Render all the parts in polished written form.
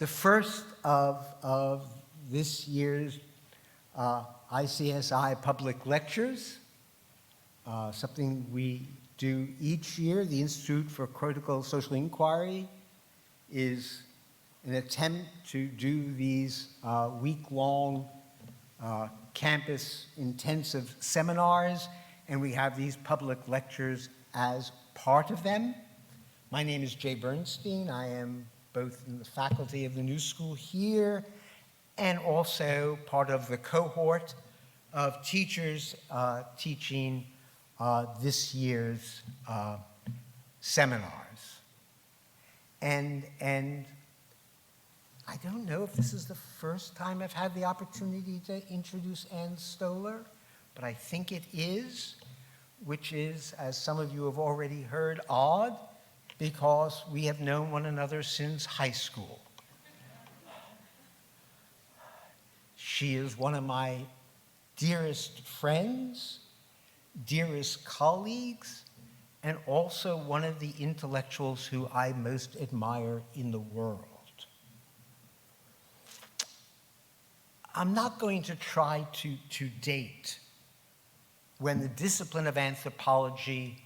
the first of this year's ICSI public lectures, something we do each year. The Institute for Critical Social Inquiry is an attempt to do these week-long campus intensive seminars, and we have these public lectures as part of them. My name is Jay Bernstein. I am both in the faculty of the New School here and also part of the cohort of teachers teaching this year's seminars. And I don't know if this is the first time I've had the opportunity to introduce Ann Stoler, but I think it is, which is, as some of you have already heard, odd, because we have known one another since high school. She is one of my dearest friends, dearest colleagues, and also one of the intellectuals who I most admire in the world. I'm not going to try to date when the discipline of anthropology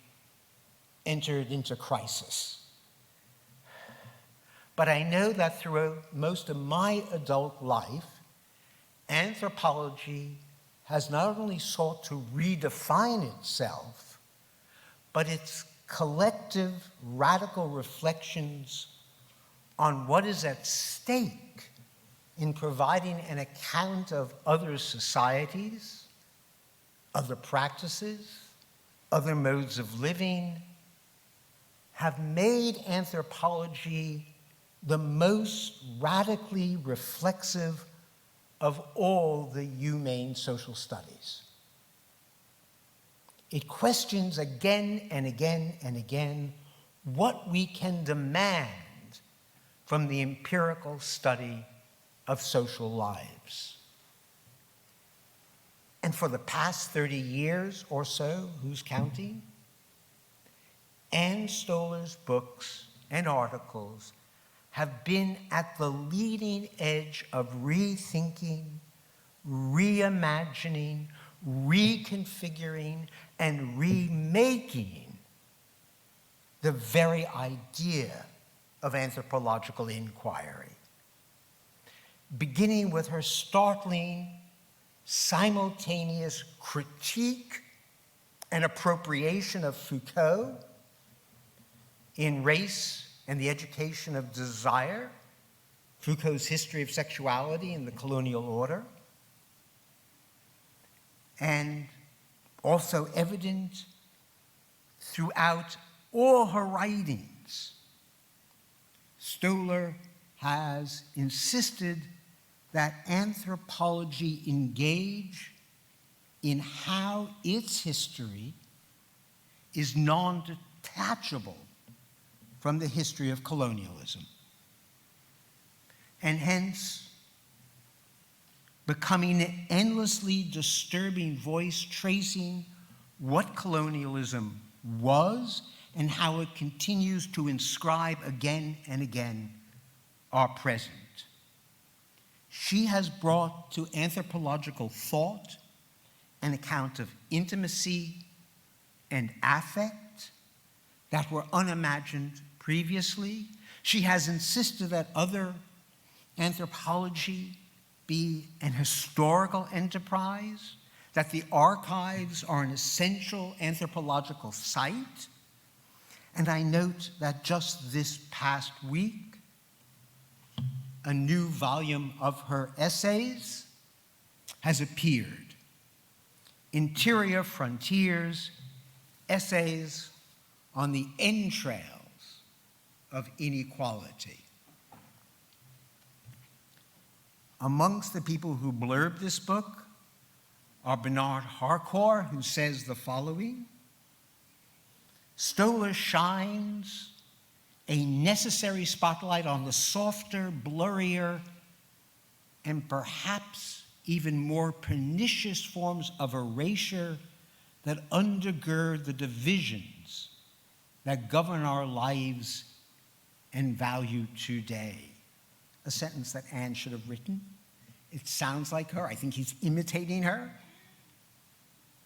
entered into crisis. But I know that throughout most of my adult life, anthropology has not only sought to redefine itself, but its collective radical reflections on what is at stake in providing an account of other societies, other practices, other modes of living, have made anthropology the most radically reflexive of all the humane social studies. It questions again and again and again what we can demand from the empirical study of social lives. And for the past 30 years or so, who's counting? Ann Stoler's books and articles have been at the leading edge of rethinking, reimagining, reconfiguring, and remaking the very idea of anthropological inquiry. Beginning with her startling, simultaneous critique and appropriation of Foucault in Race and the Education of Desire, Foucault's History of Sexuality in the Colonial Order, and also evident throughout all her writings. Stoler has insisted that anthropology engage in how its history is non-detachable from the history of colonialism, and hence becoming an endlessly disturbing voice tracing what colonialism was and how it continues to inscribe again and again our present. She has brought to anthropological thought an account of intimacy and affect that were unimagined previously. She has insisted that other anthropology be an historical enterprise, that the archives are an essential anthropological site. And I note that just this past week, a new volume of her essays has appeared. Interior Frontiers, Essays on the Entrails of Inequality. Amongst the people who blurbed this book are Bernard Harcourt, who says the following: Stoler shines a necessary spotlight on the softer, blurrier, and perhaps even more pernicious forms of erasure that undergird the divisions that govern our lives and value today. a sentence that Anne should have written. It sounds like her. I think he's imitating her.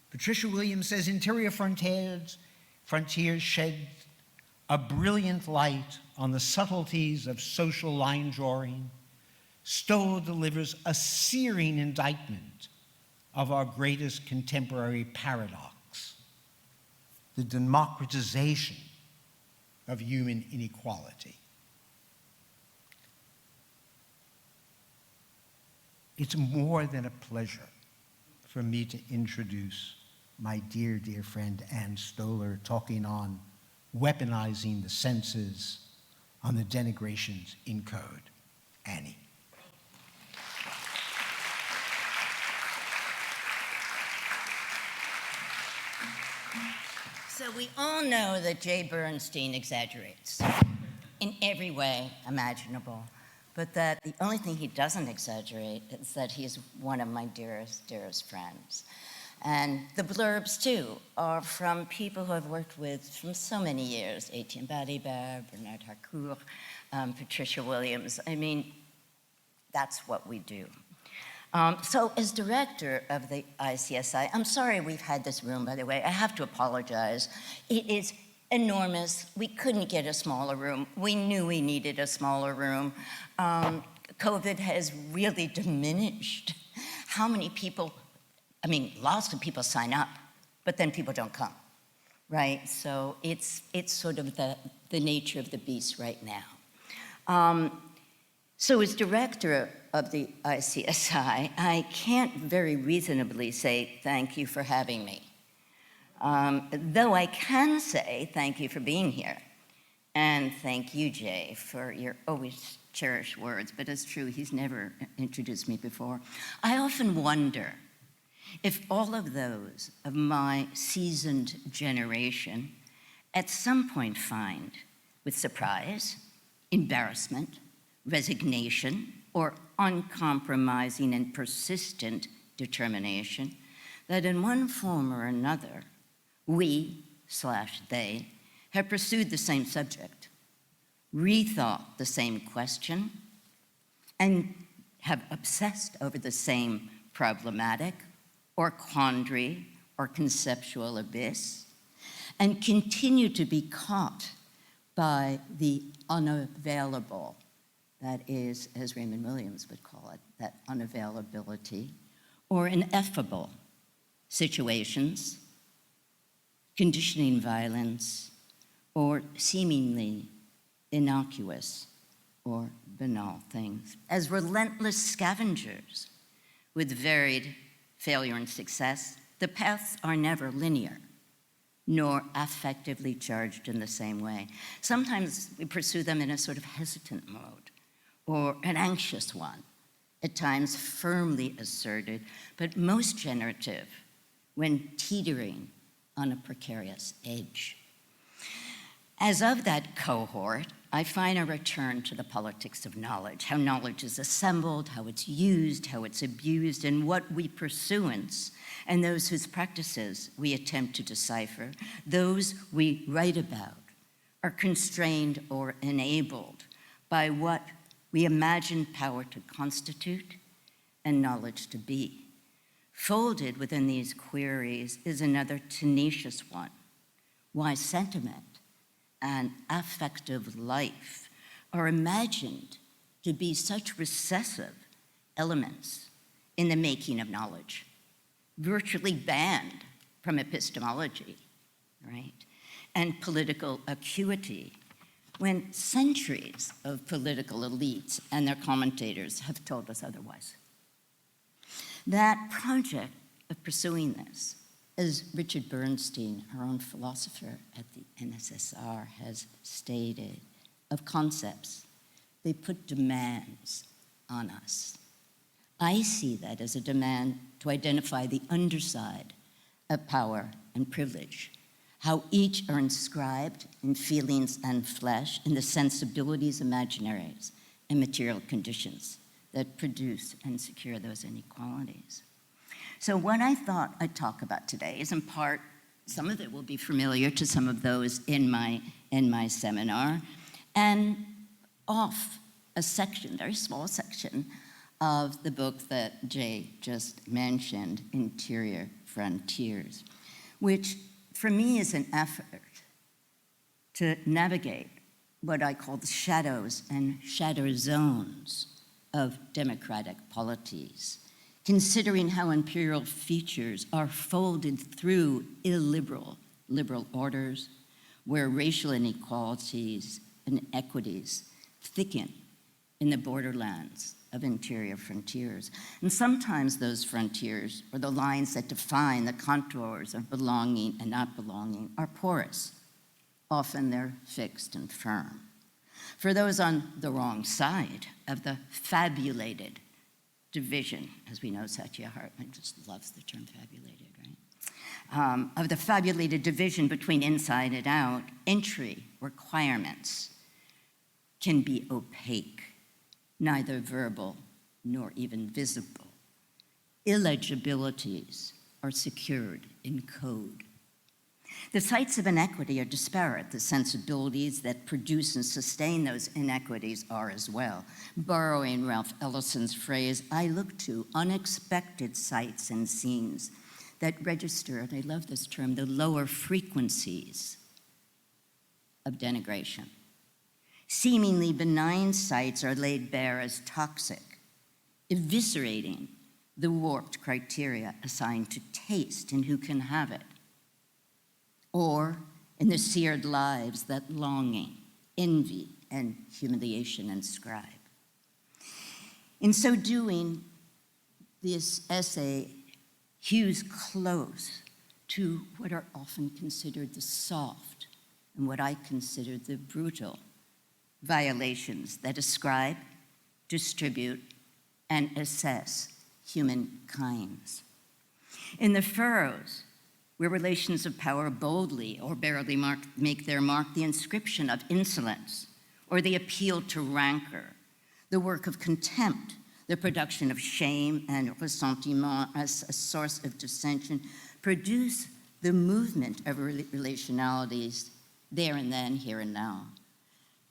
Patricia Williams says, interior frontiers shed a brilliant light on the subtleties of social line drawing. Stoll delivers a searing indictment of our greatest contemporary paradox, the democratization of human inequality. It's more than a pleasure for me to introduce my dear, dear friend Anne Stoller talking on weaponizing the senses, on the denigrations in code. Annie. So we all know that Jay Bernstein exaggerates in every way imaginable, but that the only thing he doesn't exaggerate is that he is one of my dearest, dearest friends. And the blurbs, too, are from people who I've worked with from so many years, Etienne Balibar, Bernard Harcourt, Patricia Williams. I mean, that's what we do. So as director of the ICSI, I'm sorry we've had this room, by the way. I have to apologize. It is enormous. We couldn't get a smaller room. We knew we needed a smaller room. COVID has really diminished how many people, I mean, lots of people sign up, but then people don't come, right? So it's sort of the nature of the beast right now. So as director of the ICSI, I can't very reasonably say thank you for having me. Though I can say thank you for being here. And thank you, Jay, for your always cherished words, but it's true, he's never introduced me before. I often wonder if all of those of my seasoned generation at some point find, with surprise, embarrassment, resignation, or uncompromising and persistent determination, that in one form or another, we/they have pursued the same subject, rethought the same question, and have obsessed over the same problematic or quandary or conceptual abyss, and continue to be caught by the unavailable. That is, as Raymond Williams would call it, that unavailability, or ineffable situations, conditioning violence, or seemingly innocuous or banal things, as relentless scavengers with varied failure and success. The paths are never linear, nor affectively charged in the same way. Sometimes we pursue them in a sort of hesitant mode, or an anxious one, at times firmly asserted, but most generative when teetering on a precarious edge. As of that cohort, I find a return to the politics of knowledge, how knowledge is assembled, how it's used, how it's abused, and what we pursuance, and those whose practices we attempt to decipher, those we write about, are constrained or enabled by what we imagine power to constitute and knowledge to be. Folded within these queries is another tenacious one: why sentiment and affective life are imagined to be such recessive elements in the making of knowledge, virtually banned from epistemology, right? And political acuity, when centuries of political elites and their commentators have told us otherwise. That project of pursuing this, as Richard Bernstein, our own philosopher at the NSSR, has stated, of concepts, they put demands on us. I see that as a demand to identify the underside of power and privilege, how each are inscribed in feelings and flesh, in the sensibilities, imaginaries, and material conditions that produce and secure those inequalities. So what I thought I'd talk about today is, in part, some of it will be familiar to some of those in my seminar, and off a section, very small section, of the book that Jay just mentioned, Interior Frontiers, which for me is an effort to navigate what I call the shadows and shadow zones of democratic polities, considering how imperial features are folded through illiberal liberal orders, where racial inequalities and inequities thicken in the borderlands of interior frontiers. And sometimes those frontiers, or the lines that define the contours of belonging and not belonging, are porous. Often they're fixed and firm. For those on the wrong side of the fabulated division, as we know, Satya Hartman just loves the term fabulated, right? Of the fabulated division between inside and out, entry requirements can be opaque, neither verbal nor even visible. Illegibilities are secured in code. The sites of inequity are disparate. The sensibilities that produce and sustain those inequities are as well. Borrowing Ralph Ellison's phrase, I look to unexpected sights and scenes that register, and I love this term, the lower frequencies of denigration. Seemingly benign sights are laid bare as toxic, eviscerating the warped criteria assigned to taste and who can have it, or in the seared lives that longing, envy, and humiliation inscribe. In so doing, this essay hews close to what are often considered the soft and what I consider the brutal violations that ascribe, distribute, and assess humankinds. In the furrows, where relations of power boldly or barely make their mark, the inscription of insolence or the appeal to rancor, the work of contempt, the production of shame and ressentiment as a source of dissension, produce the movement of relationalities there and then, here and now.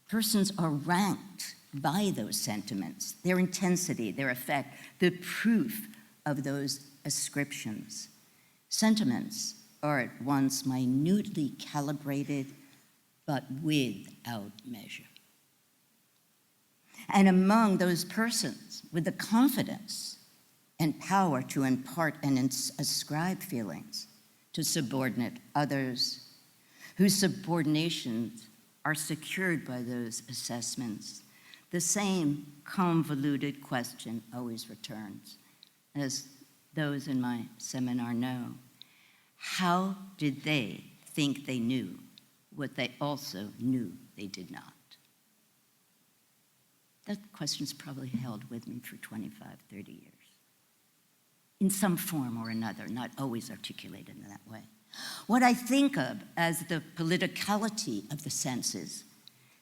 Persons are ranked by those sentiments, their intensity, their effect, the proof of those ascriptions. Sentiments are at once minutely calibrated, but without measure. And among those persons with the confidence and power to impart and ascribe feelings to subordinate others, whose subordinations are secured by those assessments, the same convoluted question always returns, as those in my seminar know. How did they think they knew what they also knew they did not? That question's probably held with me for 25, 30 years. In some form or another, not always articulated in that way. What I think of as the politicality of the senses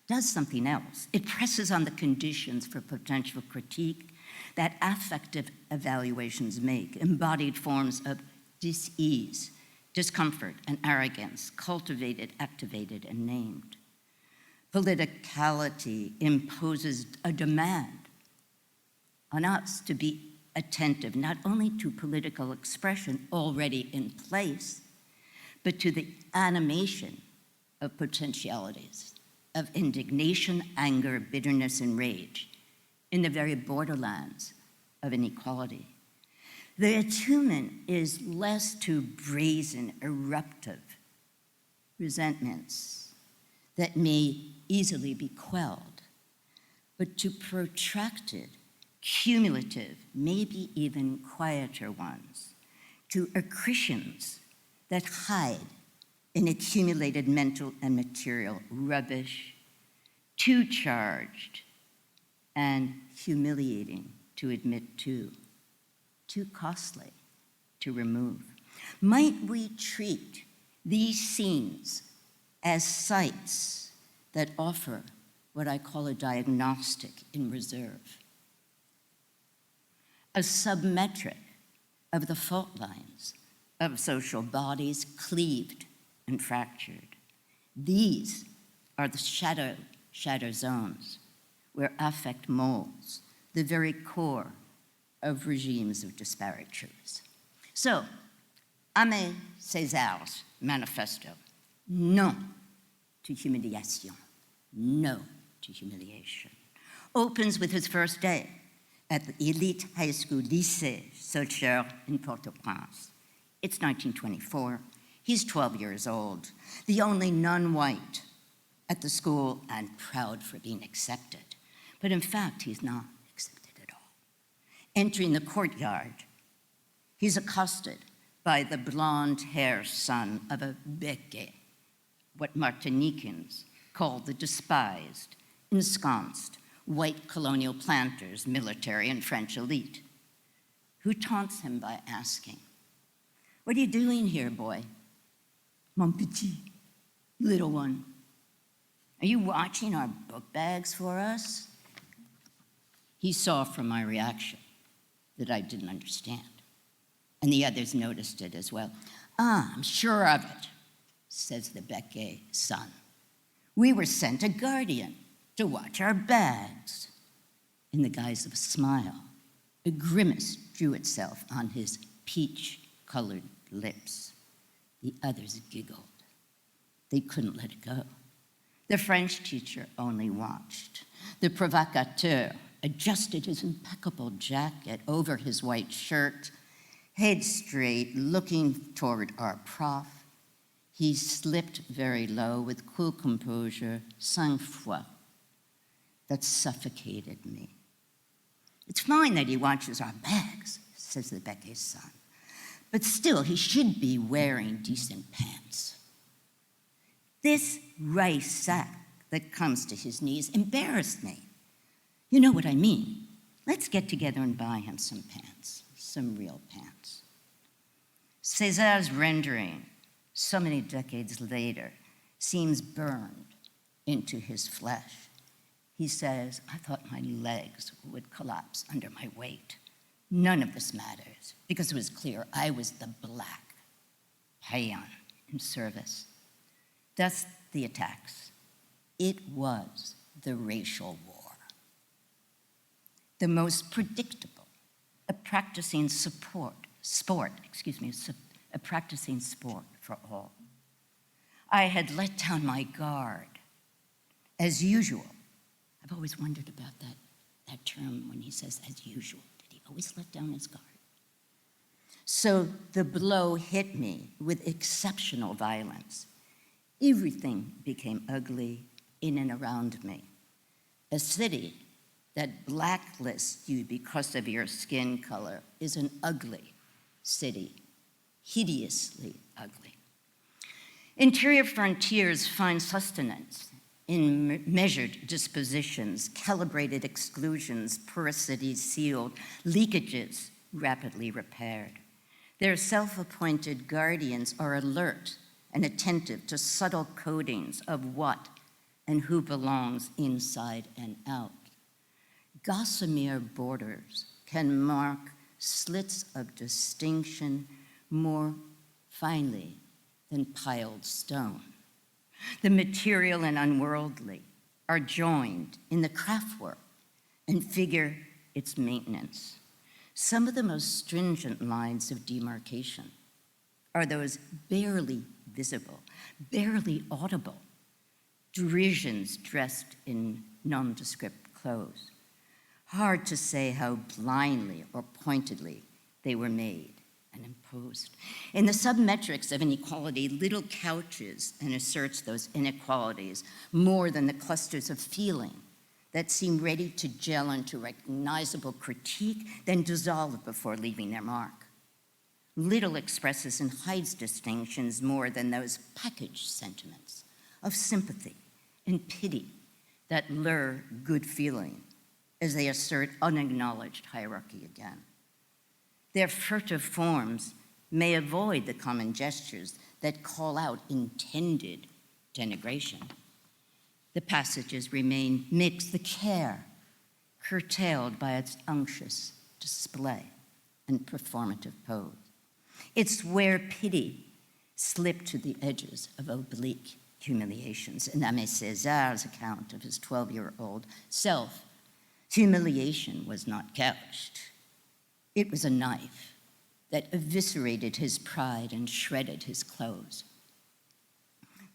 does something else. It presses on the conditions for potential critique that affective evaluations make, embodied forms of dis-ease, discomfort, and arrogance, cultivated, activated, and named. Politicality imposes a demand on us to be attentive not only to political expression already in place, but to the animation of potentialities, of indignation, anger, bitterness, and rage in the very borderlands of inequality. The attunement is less to brazen, eruptive resentments that may easily be quelled, but to protracted, cumulative, maybe even quieter ones, to accretions that hide in accumulated mental and material rubbish, too charged and humiliating to admit to, too costly to remove. Might we treat these scenes as sites that offer what I call a diagnostic in reserve, a submetric of the fault lines of social bodies cleaved and fractured? These are the shadow zones where affect molds the very core of regimes of disparate truths. So, Aimé César's manifesto, non to humiliation, no to humiliation, opens with his first day at the elite high school lycée Saussure in Port-au-Prince. It's 1924. He's 12 years old, the only non-white at the school and proud for being accepted. But in fact, he's not accepted at all. Entering the courtyard, he's accosted by the blonde-haired son of a béguet, what Martinicans call the despised, ensconced, white colonial planters, military, and French elite, who taunts him by asking, "What are you doing here, boy? Mon petit, little one. Are you watching our book bags for us?" He saw from my reaction that I didn't understand, and the others noticed it as well. "Ah, I'm sure of it," says the béguet son. "We were sent a guardian to watch our bags." In the guise of a smile, a grimace drew itself on his peach-colored lips. The others giggled. They couldn't let it go. The French teacher only watched. The provocateur adjusted his impeccable jacket over his white shirt, head straight, looking toward our prof. He slipped very low with cool composure, sang-froid, that suffocated me. "It's fine that he watches our bags," says the béguet's son, "but still he should be wearing decent pants." This rice sack that comes to his knees embarrassed me. You know what I mean. Let's get together and buy him some pants, some real pants. César's rendering, so many decades later, seems burned into his flesh. He says, "I thought my legs would collapse under my weight. None of this matters, because it was clear I was the black païen in service." Thus the attacks. It was the racial war. The most predictable, a practicing sport for all. I had let down my guard, as usual. I've always wondered about that term when he says as usual. Did he always let down his guard? So the blow hit me with exceptional violence. Everything became ugly in and around me. A city that blacklists you because of your skin color is an ugly city, hideously ugly. Interior frontiers find sustenance in measured dispositions, calibrated exclusions, porosities sealed, leakages rapidly repaired. Their self-appointed guardians are alert and attentive to subtle codings of what and who belongs inside and out. Gossamer borders can mark slits of distinction more finely than piled stone. The material and unworldly are joined in the craftwork and figure its maintenance. Some of the most stringent lines of demarcation are those barely visible, barely audible derisions dressed in nondescript clothes. Hard to say how blindly or pointedly they were made and imposed. In the submetrics of inequality, little couches and asserts those inequalities more than the clusters of feeling that seem ready to gel into recognizable critique, then dissolve before leaving their mark. Little expresses and hides distinctions more than those packaged sentiments of sympathy and pity that lure good feeling as they assert unacknowledged hierarchy again. Their furtive forms may avoid the common gestures that call out intended denigration. The passages remain mixed, the care curtailed by its unctuous display and performative pose. It's where pity slipped to the edges of oblique humiliations. In Aimé César's account of his 12-year-old self, humiliation was not couched. It was a knife that eviscerated his pride and shredded his clothes.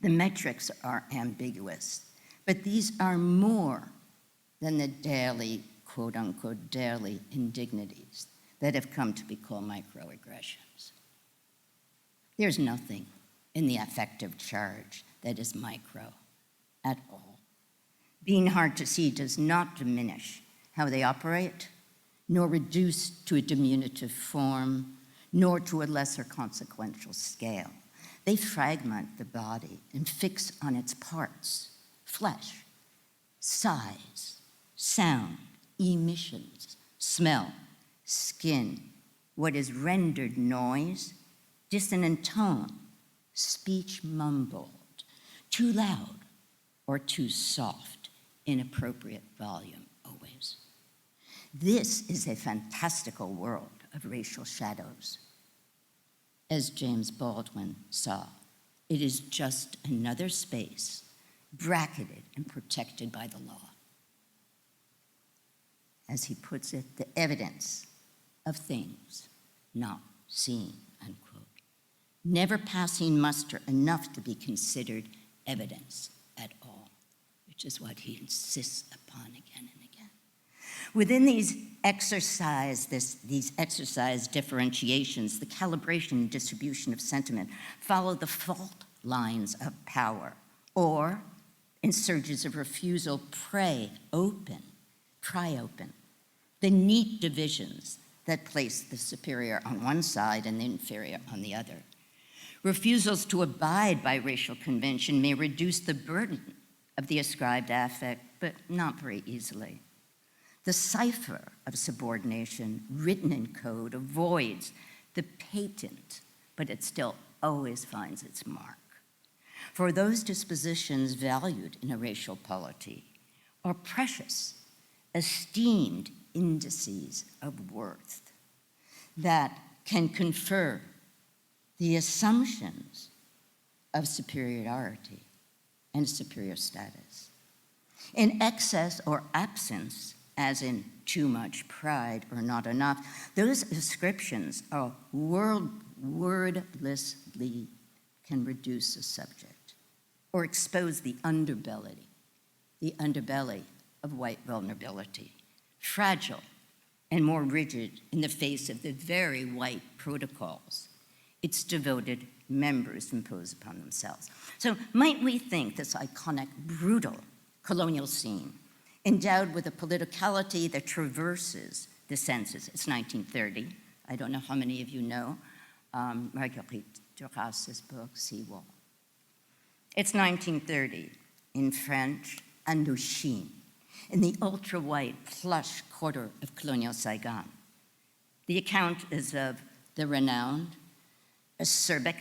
The metrics are ambiguous, but these are more than the daily, quote unquote, daily indignities that have come to be called microaggressions. There's nothing in the affective charge that is micro at all. Being hard to see does not diminish how they operate, nor reduce to a diminutive form, nor to a lesser consequential scale. They fragment the body and fix on its parts: flesh, size, sound, emissions, smell, skin, what is rendered noise, dissonant tone, speech mumbled, too loud or too soft, inappropriate volume always. This is a fantastical world of racial shadows. As James Baldwin saw, it is just another space bracketed and protected by the law. As he puts it, the evidence of things not seen, unquote. Never passing muster enough to be considered evidence at all, which is what he insists upon again and again. Within these exercise differentiations, the calibration and distribution of sentiment follow the fault lines of power, or in surges of refusal, pry open the neat divisions that place the superior on one side and the inferior on the other. Refusals to abide by racial convention may reduce the burden of the ascribed affect, but not very easily. The cipher of subordination written in code avoids the patent, but it still always finds its mark. For those dispositions valued in a racial polity are precious, esteemed indices of worth that can confer the assumptions of superiority and superior status. In excess or absence, as in too much pride or not enough, those ascriptions are wordlessly can reduce a subject or expose the underbelly of white vulnerability, fragile and more rigid in the face of the very white protocols its devoted members impose upon themselves. So might we think this iconic, brutal colonial scene, endowed with a politicality that traverses the senses? It's 1930. I don't know how many of you know Marguerite Duress's book, Seawall. It's 1930 in French Indochine, in the ultra-white, plush quarter of colonial Saigon. The account is of the renowned, acerbic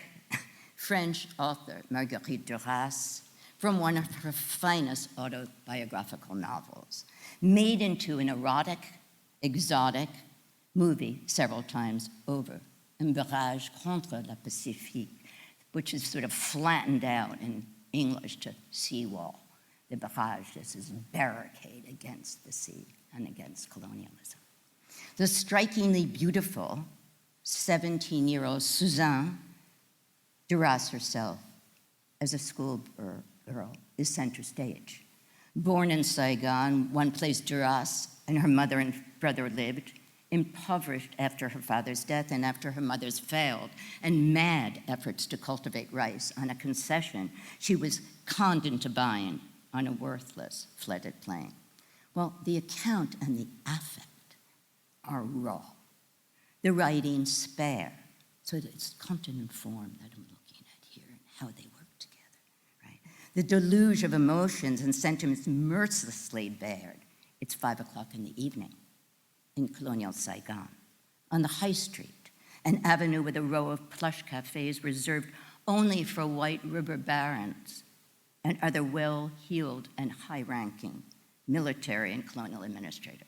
French author Marguerite Duress from one of her finest autobiographical novels, made into an erotic, exotic movie several times over, Un barrage contre la Pacifique, which is sort of flattened out in English to seawall. The barrage is this barricade against the sea and against colonialism. The strikingly beautiful 17-year-old Suzanne Duress herself, as a schoolgirl, is center stage. Born in Saigon, one place Duress and her mother and brother lived, impoverished after her father's death and after her mother's failed and mad efforts to cultivate rice on a concession she was conned into buying on a worthless, flooded plain. Well, the account and the affect are raw. The writing spare, so that it's content and form that I'm looking at here and how they work together, right? The deluge of emotions and sentiments mercilessly bared. It's 5 o'clock in the evening in colonial Saigon, on the high street, an avenue with a row of plush cafes reserved only for white river barons and other well-heeled and high-ranking military and colonial administrators.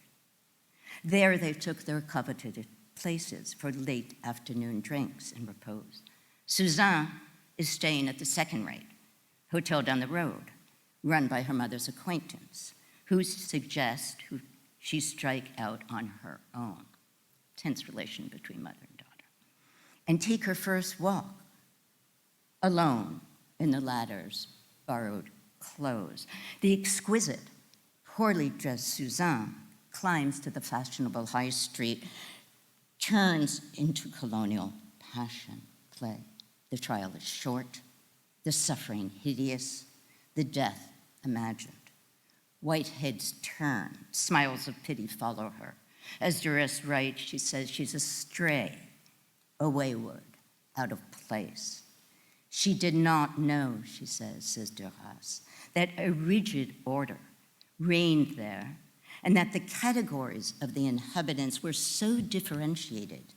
There they took their coveted places for late afternoon drinks and repose. Suzanne is staying at the second rate, hotel down the road, run by her mother's acquaintance, who suggests she strike out on her own. Tense relation between mother and daughter. And take her first walk, alone in the latter's borrowed clothes. The exquisite, poorly dressed Suzanne climbs to the fashionable high street, turns into colonial passion play. The trial is short, the suffering hideous, the death imagined. White heads turn, smiles of pity follow her. As Duress writes, she says she's a stray, a wayward, out of place. She did not know, she says Duress, that a rigid order reigned there, and that the categories of the inhabitants were so differentiated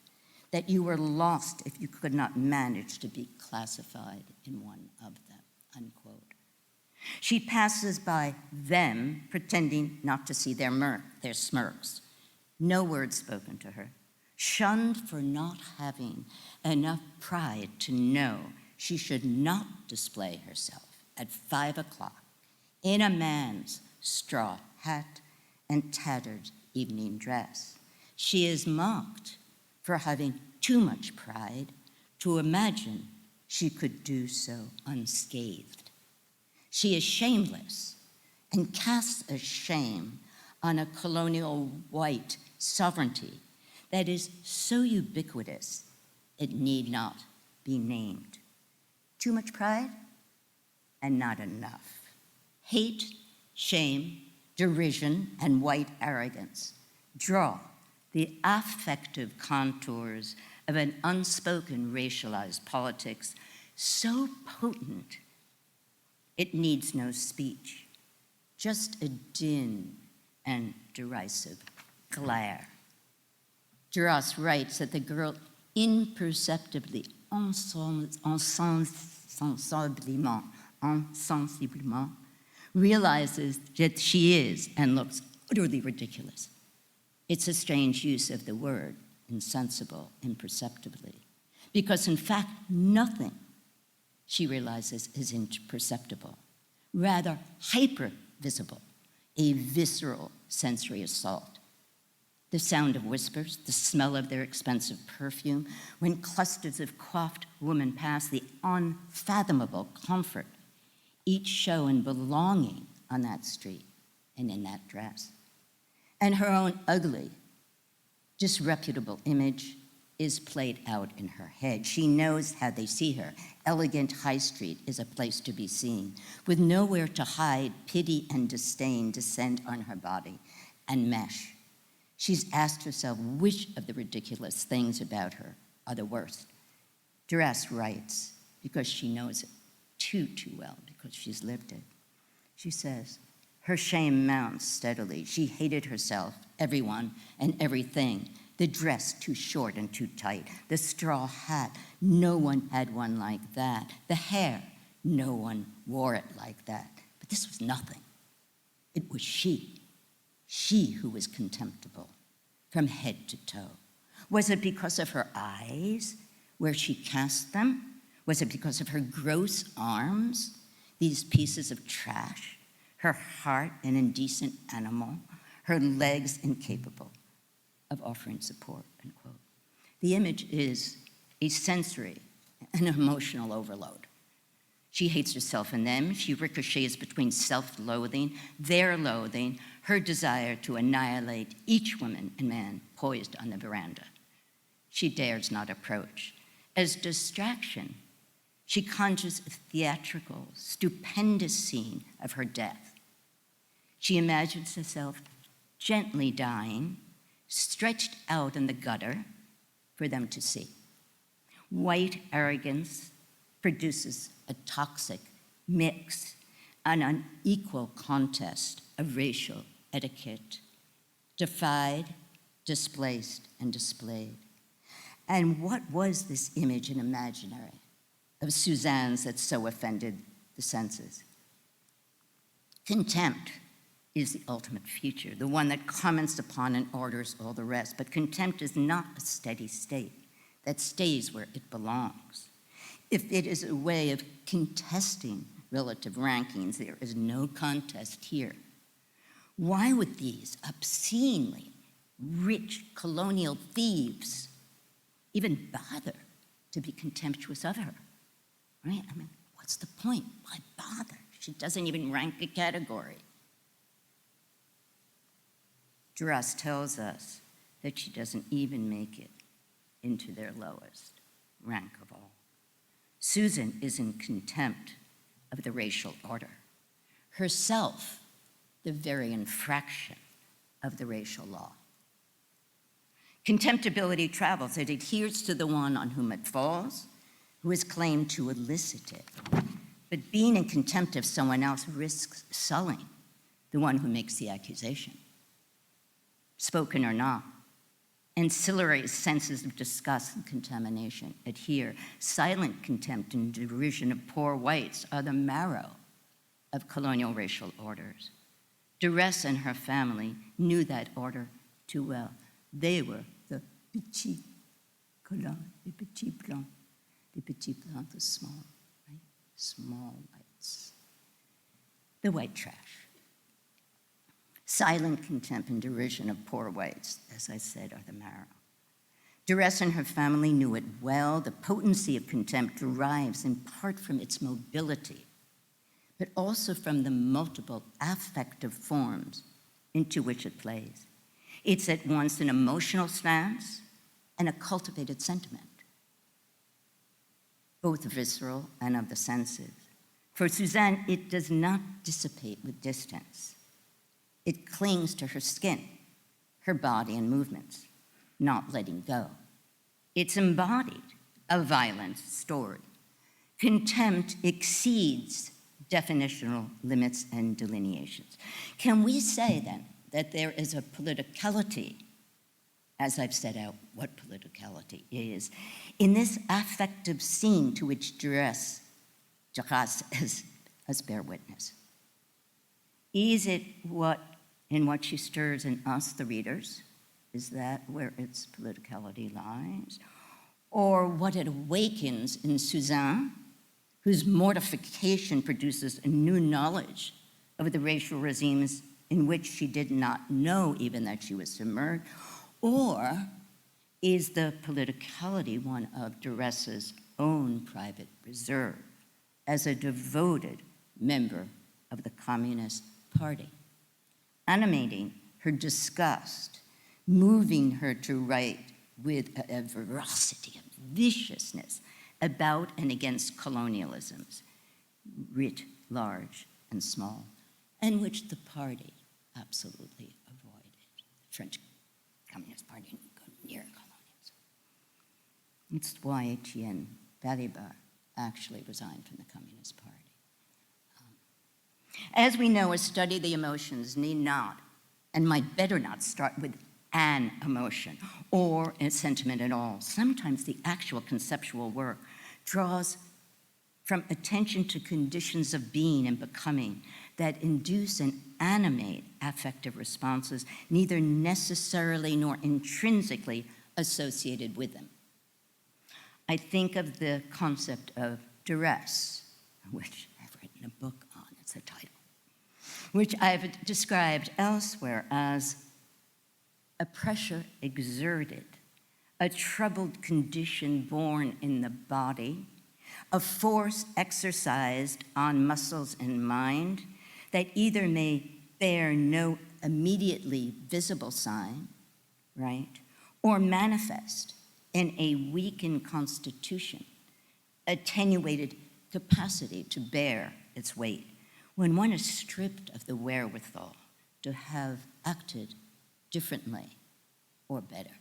that you were lost if you could not manage to be classified in one of them, unquote. She passes by them, pretending not to see their smirks. No word spoken to her, shunned for not having enough pride to know she should not display herself at 5 o'clock in a man's straw hat and tattered evening dress. She is mocked for having too much pride to imagine she could do so unscathed. She is shameless and casts a shame on a colonial white sovereignty that is so ubiquitous it need not be named. Too much pride and not enough. Hate, shame, derision, and white arrogance draw the affective contours of an unspoken racialized politics so potent it needs no speech, just a din and derisive glare. Duress writes that the girl imperceptibly, insensiblement, realizes that she is and looks utterly ridiculous. It's a strange use of the word, insensible, imperceptibly, because in fact, nothing she realizes is imperceptible, rather hyper-visible, a visceral sensory assault. The sound of whispers, the smell of their expensive perfume, when clusters of coiffed women pass, the unfathomable comfort each show in belonging on that street and in that dress. And her own ugly, disreputable image is played out in her head. She knows how they see her. Elegant High Street is a place to be seen, with nowhere to hide. Pity and disdain descend on her body and mesh. She's asked herself which of the ridiculous things about her are the worst. Duress writes, because she knows it too well, because she's lived it. She says, her shame mounts steadily. She hated herself, everyone, and everything. The dress too short and too tight. The straw hat, no one had one like that. The hair, no one wore it like that. But this was nothing. It was she who was contemptible from head to toe. Was it because of her eyes, where she cast them? Was it because of her gross arms, these pieces of trash? Her heart, an indecent animal, her legs incapable of offering support, unquote. The image is a sensory and emotional overload. She hates herself and them. She ricochets between self-loathing, their loathing, her desire to annihilate each woman and man poised on the veranda. She dares not approach. As distraction, she conjures a theatrical, stupendous scene of her death. She imagines herself gently dying, stretched out in the gutter for them to see. White arrogance produces a toxic mix, an unequal contest of racial etiquette, defied, displaced, and displayed. And what was this image and imaginary of Suzanne's that so offended the senses? Contempt is the ultimate future, the one that comments upon and orders all the rest. But contempt is not a steady state that stays where it belongs. If it is a way of contesting relative rankings. There is no contest here. Why would these obscenely rich colonial thieves even bother to be contemptuous of her? Right? I mean, what's the point? Why bother? She doesn't even rank a category. Duress tells us that she doesn't even make it into their lowest rank of all. Susan is in contempt of the racial order, herself the very infraction of the racial law. Contemptibility travels. It adheres to the one on whom it falls, who is claimed to elicit it. But being in contempt of someone else risks sullying the one who makes the accusation. Spoken or not, ancillary senses of disgust and contamination adhere. Silent contempt and derision of poor whites are the marrow of colonial racial orders. Duress and her family knew that order too well. They were the petits colons, les petits blancs, the small, right? Small whites. The white trash. Silent contempt and derision of poor whites, as I said, are the marrow. Duress and her family knew it well. The potency of contempt derives in part from its mobility, but also from the multiple affective forms into which it plays. It's at once an emotional stance and a cultivated sentiment, both visceral and of the senses. For Suzanne, it does not dissipate with distance. It clings to her skin, her body and movements, not letting go. It's embodied a violent story. Contempt exceeds definitional limits and delineations. Can we say then that there is a politicality, as I've set out what politicality is, in this affective scene to which Duress has bear witness? Is it in what she stirs in us, the readers? Is that where its politicality lies? Or what it awakens in Suzanne, whose mortification produces a new knowledge of the racial regimes in which she did not know even that she was submerged? Or is the politicality one of Duress's own private reserve as a devoted member of the Communist Party, animating her disgust, moving her to write with a ferocity, a viciousness about and against colonialisms, writ large and small, and which the party absolutely avoided. The French Communist Party didn't go near colonialism. It's why Etienne Balibar actually resigned from the Communist Party. As we know, a study of the emotions need not and might better not start with an emotion or a sentiment at all. Sometimes the actual conceptual work draws from attention to conditions of being and becoming that induce and animate affective responses, neither necessarily nor intrinsically associated with them. I think of the concept of duress, which I've written a book on, it's a title, which I've described elsewhere as a pressure exerted, a troubled condition born in the body, a force exercised on muscles and mind that either may bear no immediately visible sign, right, or manifest in a weakened constitution, attenuated capacity to bear its weight, when one is stripped of the wherewithal to have acted differently or better.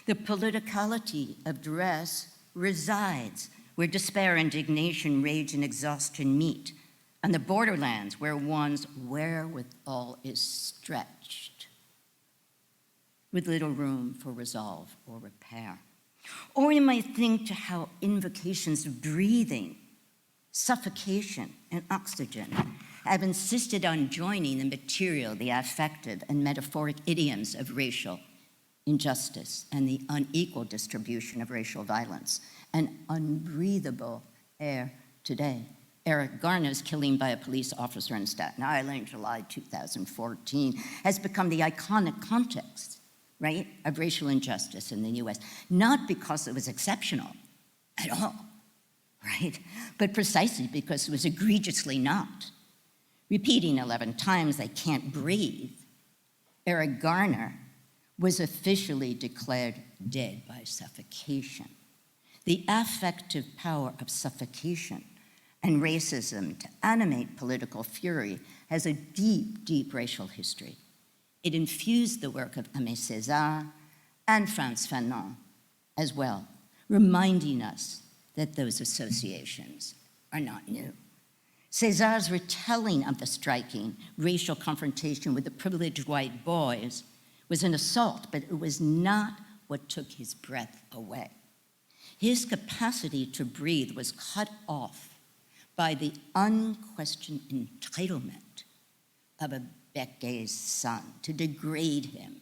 The politicality of duress resides where despair, indignation, rage, and exhaustion meet, on the borderlands where one's wherewithal is stretched, with little room for resolve or repair. Or you might think to how invocations of breathing, suffocation, and oxygen have insisted on joining the material, the affective, and metaphoric idioms of racial injustice and the unequal distribution of racial violence, an unbreathable air today. Eric Garner's killing by a police officer in Staten Island, July 2014, has become the iconic context, right, of racial injustice in the US, not because it was exceptional at all, right, but precisely because it was egregiously not. Repeating 11 times, "I can't breathe," Eric Garner was officially declared dead by suffocation. The affective power of suffocation and racism to animate political fury has a deep, deep racial history. It infused the work of Aimé Césaire and Frantz Fanon as well, reminding us that those associations are not new. César's retelling of the striking racial confrontation with the privileged white boys was an assault, but it was not what took his breath away. His capacity to breathe was cut off by the unquestioned entitlement of a Becquet's son to degrade him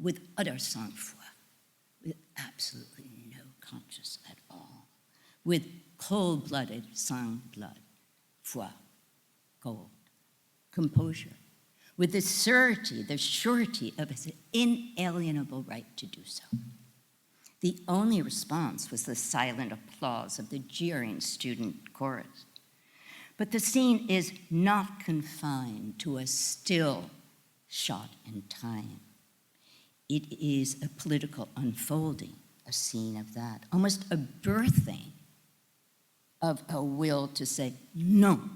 with utter sang-froid, with absolutely no conscience at all, with cold-blooded sang-blood, foi, cold, composure, with the surety of his inalienable right to do so. The only response was the silent applause of the jeering student chorus. But the scene is not confined to a still shot in time. It is a political unfolding, a scene of that, almost a birthing of a will to say no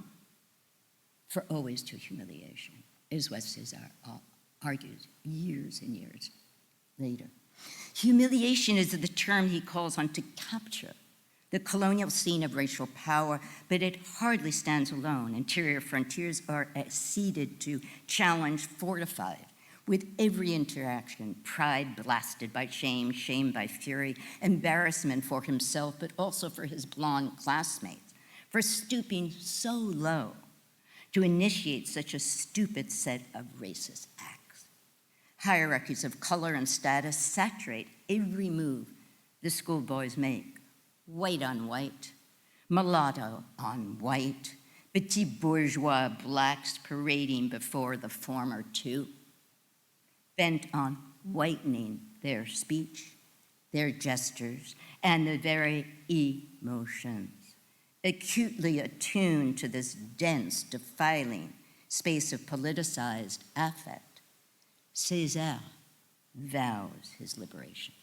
for always to humiliation, is what César argues years and years later. Humiliation is the term he calls on to capture the colonial scene of racial power, but it hardly stands alone. Interior frontiers are ceded to, challenged, fortified, with every interaction, pride blasted by shame, shame by fury, embarrassment for himself, but also for his blonde classmates, for stooping so low to initiate such a stupid set of racist acts. Hierarchies of color and status saturate every move the schoolboys make. White on white, mulatto on white, petit bourgeois blacks parading before the former two, bent on whitening their speech, their gestures, and the very emotions, acutely attuned to this dense, defiling space of politicized affect. César vows his liberation.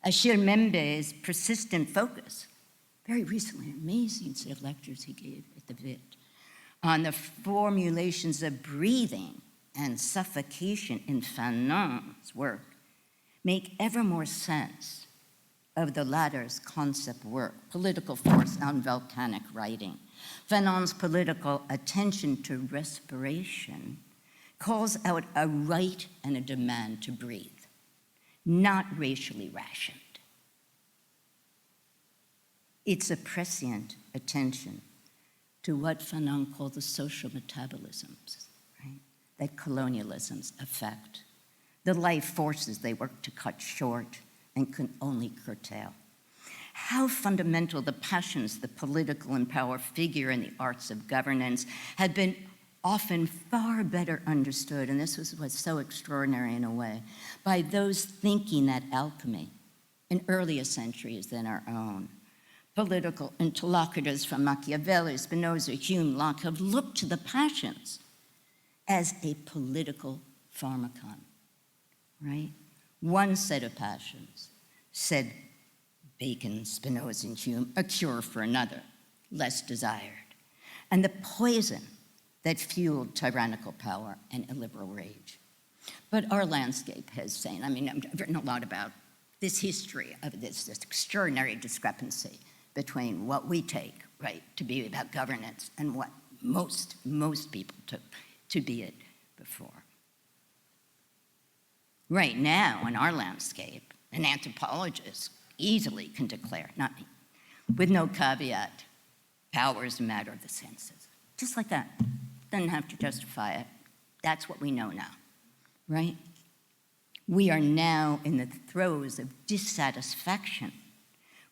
Achille Mbembe's persistent focus, very recently, an amazing set of lectures he gave at the VIT, on the formulations of breathing and suffocation in Fanon's work, make ever more sense of the latter's concept work, political force on volcanic writing. Fanon's political attention to respiration calls out a right and a demand to breathe, not racially rationed. It's a prescient attention to what Fanon called the social metabolisms, right, that colonialisms affect, the life forces they work to cut short and can only curtail. How fundamental the passions the political and power figure in the arts of governance had been often far better understood, and this was what's so extraordinary in a way, by those thinking that alchemy in earlier centuries than our own. Political interlocutors from Machiavelli, Spinoza, Hume, Locke have looked to the passions as a political pharmacon, right? One set of passions, said Bacon, Spinoza, and Hume, a cure for another, less desired. And the poison that fueled tyrannical power and illiberal rage. But our landscape has seen, I've written a lot about this history of this extraordinary discrepancy between what we take, right, to be about governance and what most people took to be it before. Right now, in our landscape, an anthropologist easily can declare, not me, with no caveat, power is a matter of the senses. Just like that. Doesn't have to justify it. That's what we know now, right? We are now in the throes of dissatisfaction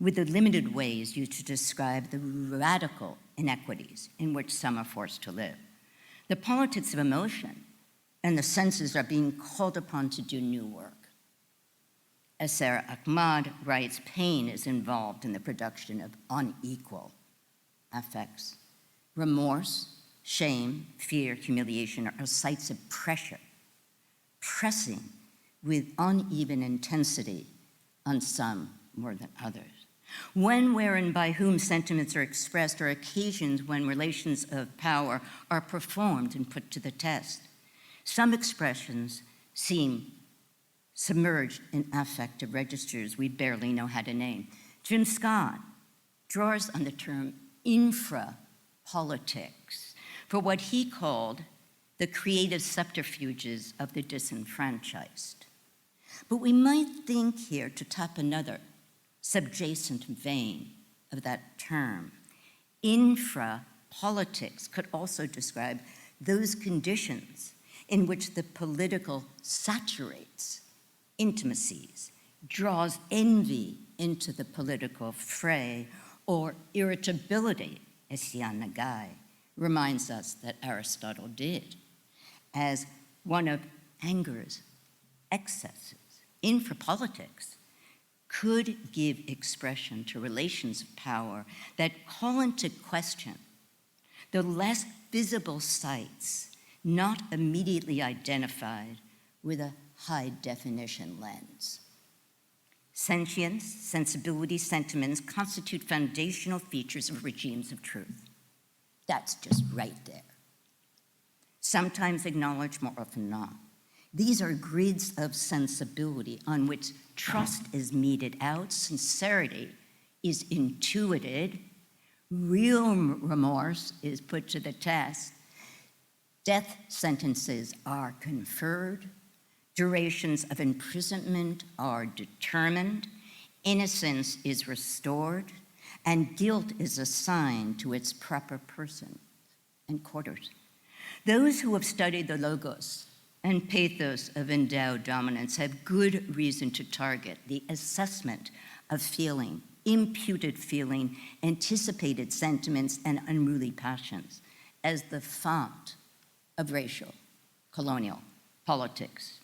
with the limited ways used to describe the radical inequities in which some are forced to live. The politics of emotion and the senses are being called upon to do new work. As Sarah Ahmad writes, pain is involved in the production of unequal affects. Remorse, shame, fear, humiliation are sites of pressure, pressing with uneven intensity on some more than others. When, where, and by whom sentiments are expressed are occasions when relations of power are performed and put to the test. Some expressions seem submerged in affective registers we barely know how to name. Jim Scott draws on the term infra-politics for what he called the creative subterfuges of the disenfranchised. But we might think here to tap another subjacent vein of that term. Infra-politics could also describe those conditions in which the political saturates intimacies, draws envy into the political fray, or irritability, as Jan Nagai reminds us that Aristotle did, as one of anger's excesses. Infra-politics could give expression to relations of power that call into question the less visible sites not immediately identified with a high-definition lens. Sentience, sensibility, sentiments constitute foundational features of regimes of truth. That's just right there. Sometimes acknowledged, more often not. These are grids of sensibility on which trust is meted out, sincerity is intuited, real remorse is put to the test, death sentences are conferred, durations of imprisonment are determined, innocence is restored, and guilt is assigned to its proper person and quarters. Those who have studied the logos and pathos of endowed dominance have good reason to target the assessment of feeling, imputed feeling, anticipated sentiments, and unruly passions as the font of racial, colonial politics.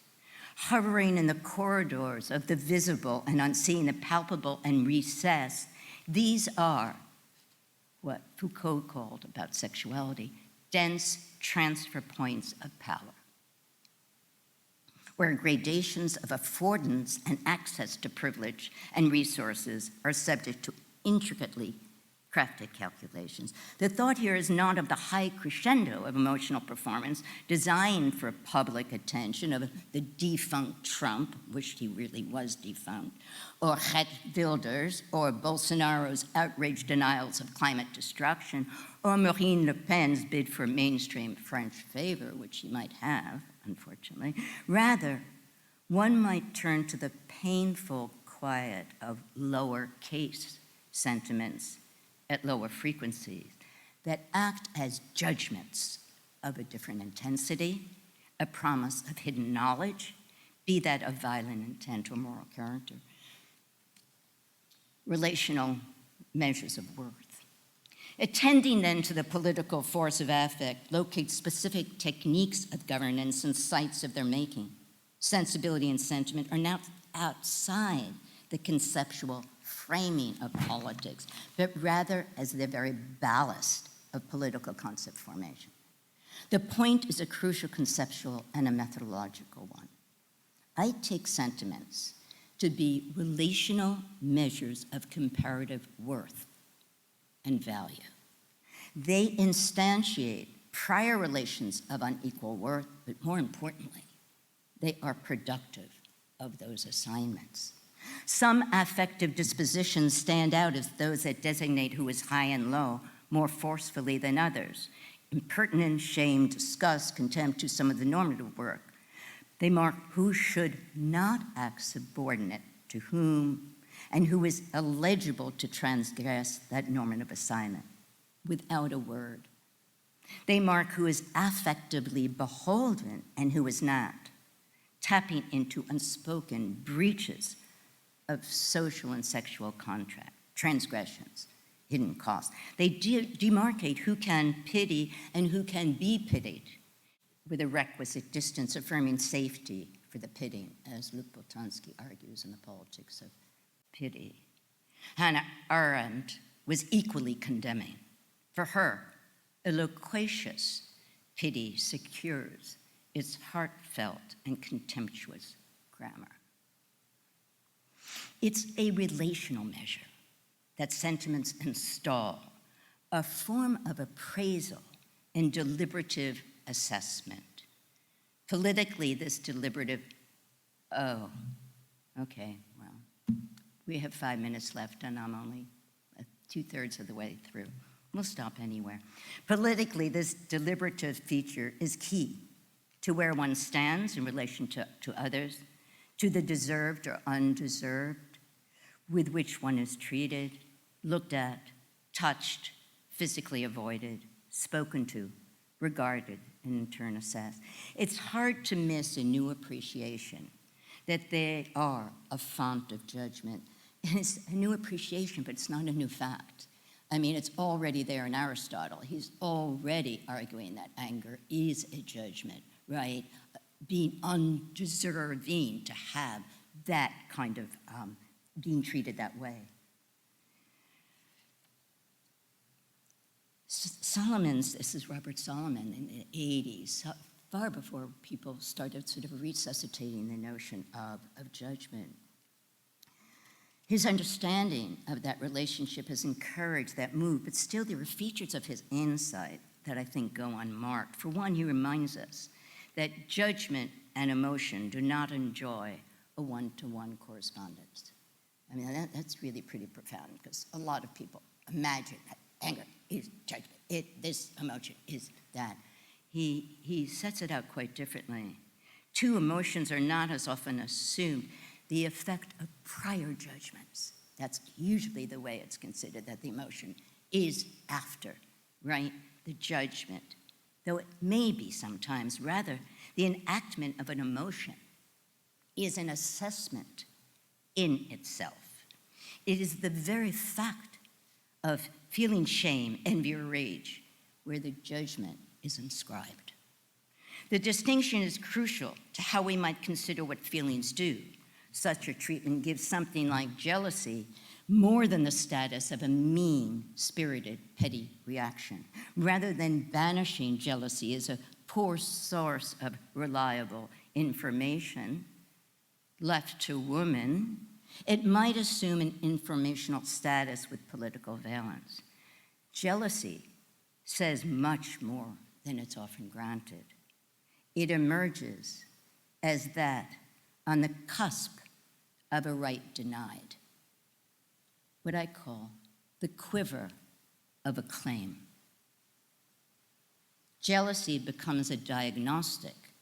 Hovering in the corridors of the visible and unseen, the palpable and recessed, these are what Foucault called about sexuality, dense transfer points of power, where gradations of affordance and access to privilege and resources are subject to intricately crafted calculations. The thought here is not of the high crescendo of emotional performance designed for public attention of the defunct Trump, wished he really was defunct, or Geert Wilders, or Bolsonaro's outraged denials of climate destruction, or Marine Le Pen's bid for mainstream French favor, which he might have, unfortunately. Rather, one might turn to the painful quiet of lowercase sentiments at lower frequencies that act as judgments of a different intensity, a promise of hidden knowledge, be that of violent intent or moral character. Relational measures of worth. Attending then to the political force of affect locates specific techniques of governance and sites of their making. Sensibility and sentiment are now outside the conceptual framing of politics, but rather as the very ballast of political concept formation. The point is a crucial conceptual and a methodological one. I take sentiments to be relational measures of comparative worth and value. They instantiate prior relations of unequal worth, but more importantly, they are productive of those assignments. Some affective dispositions stand out as those that designate who is high and low more forcefully than others. Impertinence, shame, disgust, contempt to some of the normative work. They mark who should not act subordinate to whom and who is eligible to transgress that normative assignment without a word. They mark who is affectively beholden and who is not, tapping into unspoken breaches of social and sexual contract, transgressions, hidden costs. They demarcate who can pity and who can be pitied with a requisite distance, affirming safety for the pitying, as Luc Boltanski argues in The Politics of Pity. Hannah Arendt was equally condemning. For her, a loquacious pity secures its heartfelt and contemptuous grammar. It's a relational measure that sentiments install, a form of appraisal and deliberative assessment. Politically, this deliberative, we have 5 minutes left and I'm only 2/3 of the way through. We'll stop anywhere. Politically, this deliberative feature is key to where one stands in relation to others, to the deserved or undeserved, with which one is treated, looked at, touched, physically avoided, spoken to, regarded, and in turn assessed. It's hard to miss a new appreciation that they are a font of judgment. And it's a new appreciation, but it's not a new fact. I mean, it's already there in Aristotle. He's already arguing that anger is a judgment, right? Being undeserving to have that kind of being treated that way. This is Robert Solomon in the 80s, far before people started sort of resuscitating the notion of judgment. His understanding of that relationship has encouraged that move, but still there are features of his insight that I think go unmarked. For one, he reminds us that judgment and emotion do not enjoy a one-to-one correspondence. I mean, that's really pretty profound because a lot of people imagine that anger is judgment, this emotion is that. He sets it out quite differently. Two emotions are not as often assumed the effect of prior judgments. That's usually the way it's considered, that the emotion is after, right? The judgment. Though it may be sometimes, rather, the enactment of an emotion is an assessment in itself. It is the very fact of feeling shame, envy, or rage where the judgment is inscribed. The distinction is crucial to how we might consider what feelings do. Such a treatment gives something like jealousy more than the status of a mean-spirited, petty reaction. Rather than banishing jealousy as a poor source of reliable information left to women, it might assume an informational status with political valence. Jealousy says much more than it's often granted. It emerges as that on the cusp of a right denied, what I call the quiver of a claim. Jealousy becomes a diagnostic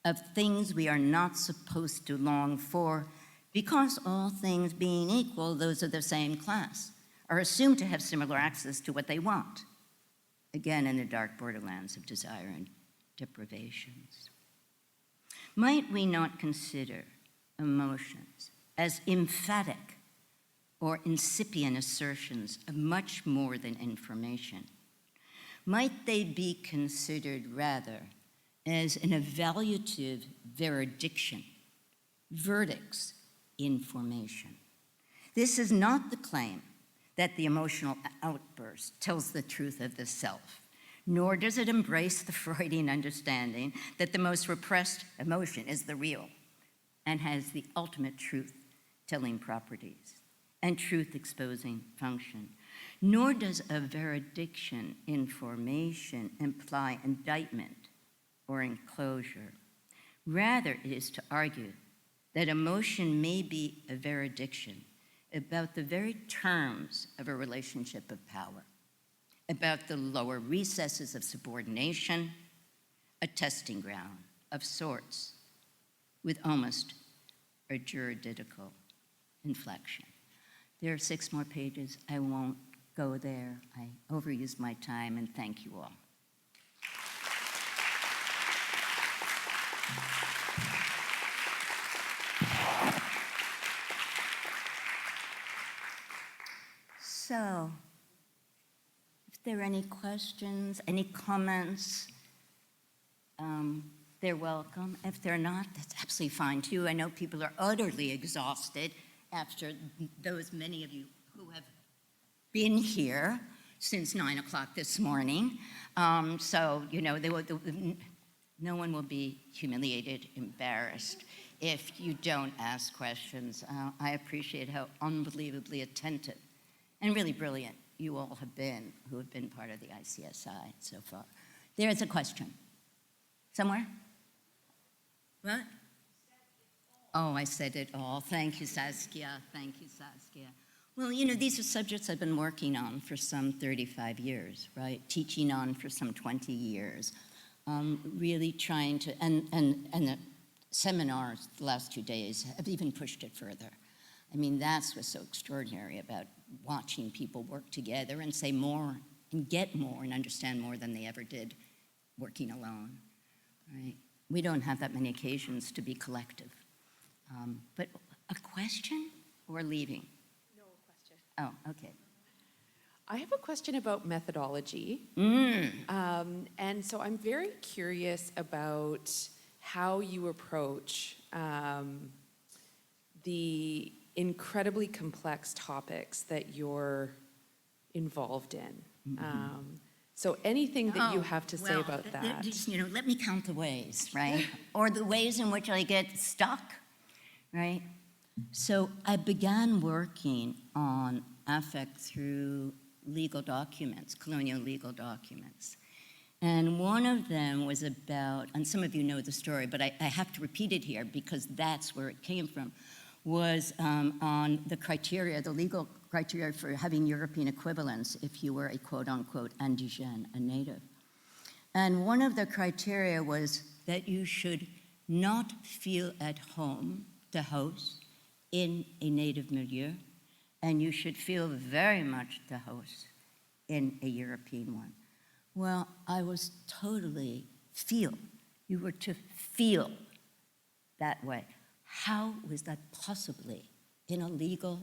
of things we are not supposed to long for because all things being equal, those of the same class are assumed to have similar access to what they want. Again, in the dark borderlands of desire and deprivations. Might we not consider emotions as emphatic or incipient assertions of much more than information? Might they be considered rather as an evaluative veridiction, verdicts in formation? This is not the claim that the emotional outburst tells the truth of the self, nor does it embrace the Freudian understanding that the most repressed emotion is the real and has the ultimate truth-telling properties and truth-exposing function. Nor does a veridiction in formation imply indictment or enclosure. Rather, it is to argue that emotion may be a veridiction about the very terms of a relationship of power, about the lower recesses of subordination, a testing ground of sorts, with almost a juridical inflection. There are 6 more pages. I won't go there. I overused my time, and thank you all. So, if there are any questions, any comments, they're welcome. If they're not, that's absolutely fine too. I know people are utterly exhausted after those many of you who have been here since 9 o'clock this morning. So, you know, no one will be humiliated, embarrassed if you don't ask questions. I appreciate how unbelievably attentive and really brilliant you all have been, who have been part of the ICSI so far. There is a question. Somewhere? What? Oh, I said it all. Thank you, Saskia. Thank you, Saskia. Well, you know, these are subjects I've been working on for some 35 years, right? Teaching on for some 20 years. Really trying to, and the seminars the last 2 days have even pushed it further. I mean, that's what's so extraordinary about watching people work together and say more and get more and understand more than they ever did working alone, right? We don't have that many occasions to be collective. But a question or leaving? No question. Oh, okay. I have a question about methodology. And so I'm very curious about how you approach the incredibly complex topics that you're involved in. So anything that you have to say about that. Just, you know, let me count the ways, right? Or the ways in which I get stuck, right? So I began working on affect through legal documents, colonial legal documents. And one of them was about, and some of you know the story, but I have to repeat it here because that's where it came from, was on the criteria, the legal criteria for having European equivalents if you were a quote-unquote indigene, a native. And one of the criteria was that you should not feel at home, the host, in a native milieu, and you should feel very much the host in a European one. Well, I was totally you were to feel that way. How was that possibly in a legal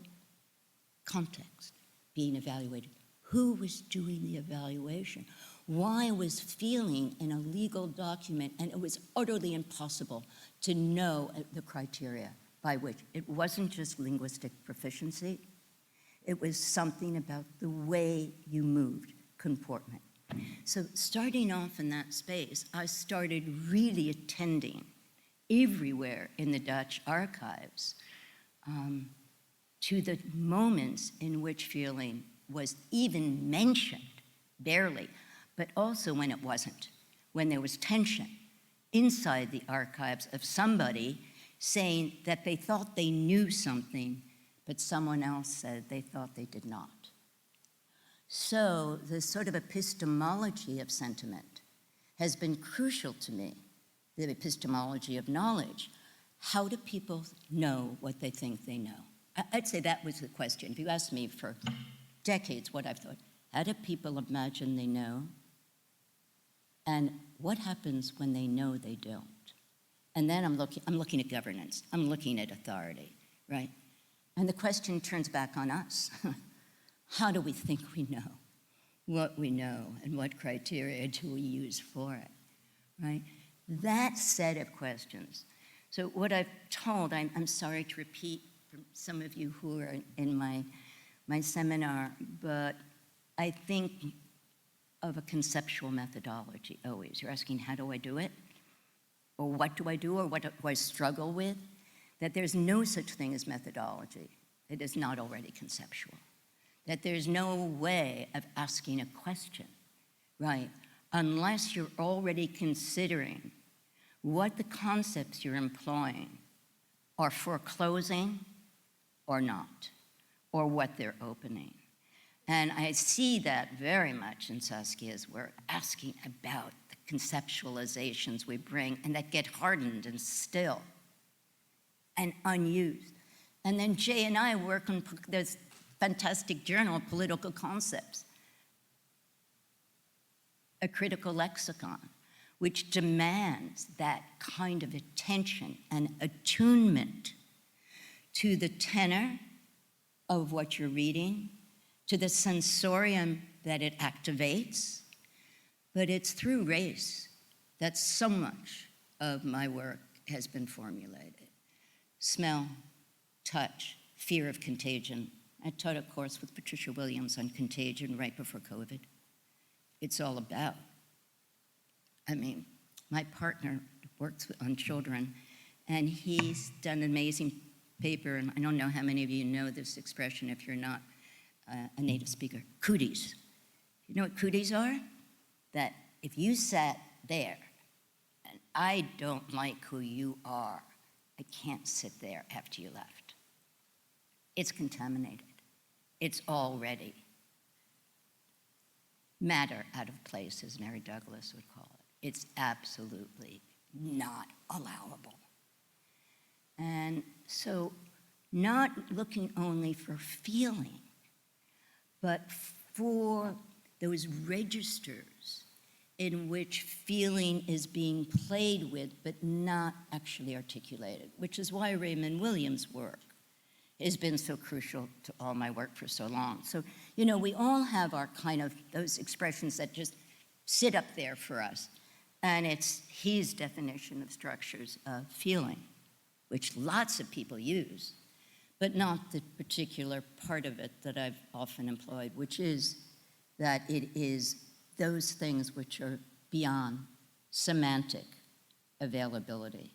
context being evaluated? Who was doing the evaluation? Why was feeling in a legal document, and it was utterly impossible to know the criteria by which it wasn't just linguistic proficiency, it was something about the way you moved, comportment. So starting off in that space, I started really attending everywhere in the Dutch archives to the moments in which feeling was even mentioned, barely, but also when it wasn't, when there was tension inside the archives of somebody saying that they thought they knew something, but someone else said they thought they did not. So the sort of epistemology of sentiment has been crucial to me, the epistemology of knowledge. How do people know what they think they know? I'd say that was the question. If you asked me for decades what I've thought, how do people imagine they know? And what happens when they know they don't? And then I'm looking at governance. I'm looking at authority, right? And the question turns back on us. How do we think we know what we know, and what criteria do we use for it, right? That set of questions. So what I've told, I'm sorry to repeat for some of you who are in my seminar, but I think of a conceptual methodology always. You're asking, how do I do it? Or what do I do, or what do I struggle with? That there's no such thing as methodology. It is not already conceptual. That there's no way of asking a question, right, unless you're already considering what the concepts you're employing are foreclosing or not, or what they're opening. And I see that very much in Saskia's work, asking about the conceptualizations we bring and that get hardened and still and unused. And then Jay and I work on this fantastic journal, Political Concepts, a critical lexicon, which demands that kind of attention and attunement to the tenor of what you're reading to the sensorium that it activates, but it's through race that so much of my work has been formulated. Smell, touch, fear of contagion. I taught a course with Patricia Williams on contagion right before COVID. It's all about. I mean, my partner works on children, and he's done an amazing paper, and I don't know how many of you know this expression if you're not a native speaker, cooties. You know what cooties are? That if you sat there and I don't like who you are, I can't sit there after you left. It's contaminated. It's already matter out of place, as Mary Douglas would call it. It's absolutely not allowable. And so not looking only for feeling, but for those registers in which feeling is being played with but not actually articulated, which is why Raymond Williams' work has been so crucial to all my work for so long. So, you know, we all have our kind of those expressions that just sit up there for us. And it's his definition of structures of feeling, which lots of people use, but not the particular part of it that I've often employed, which is that it is those things which are beyond semantic availability.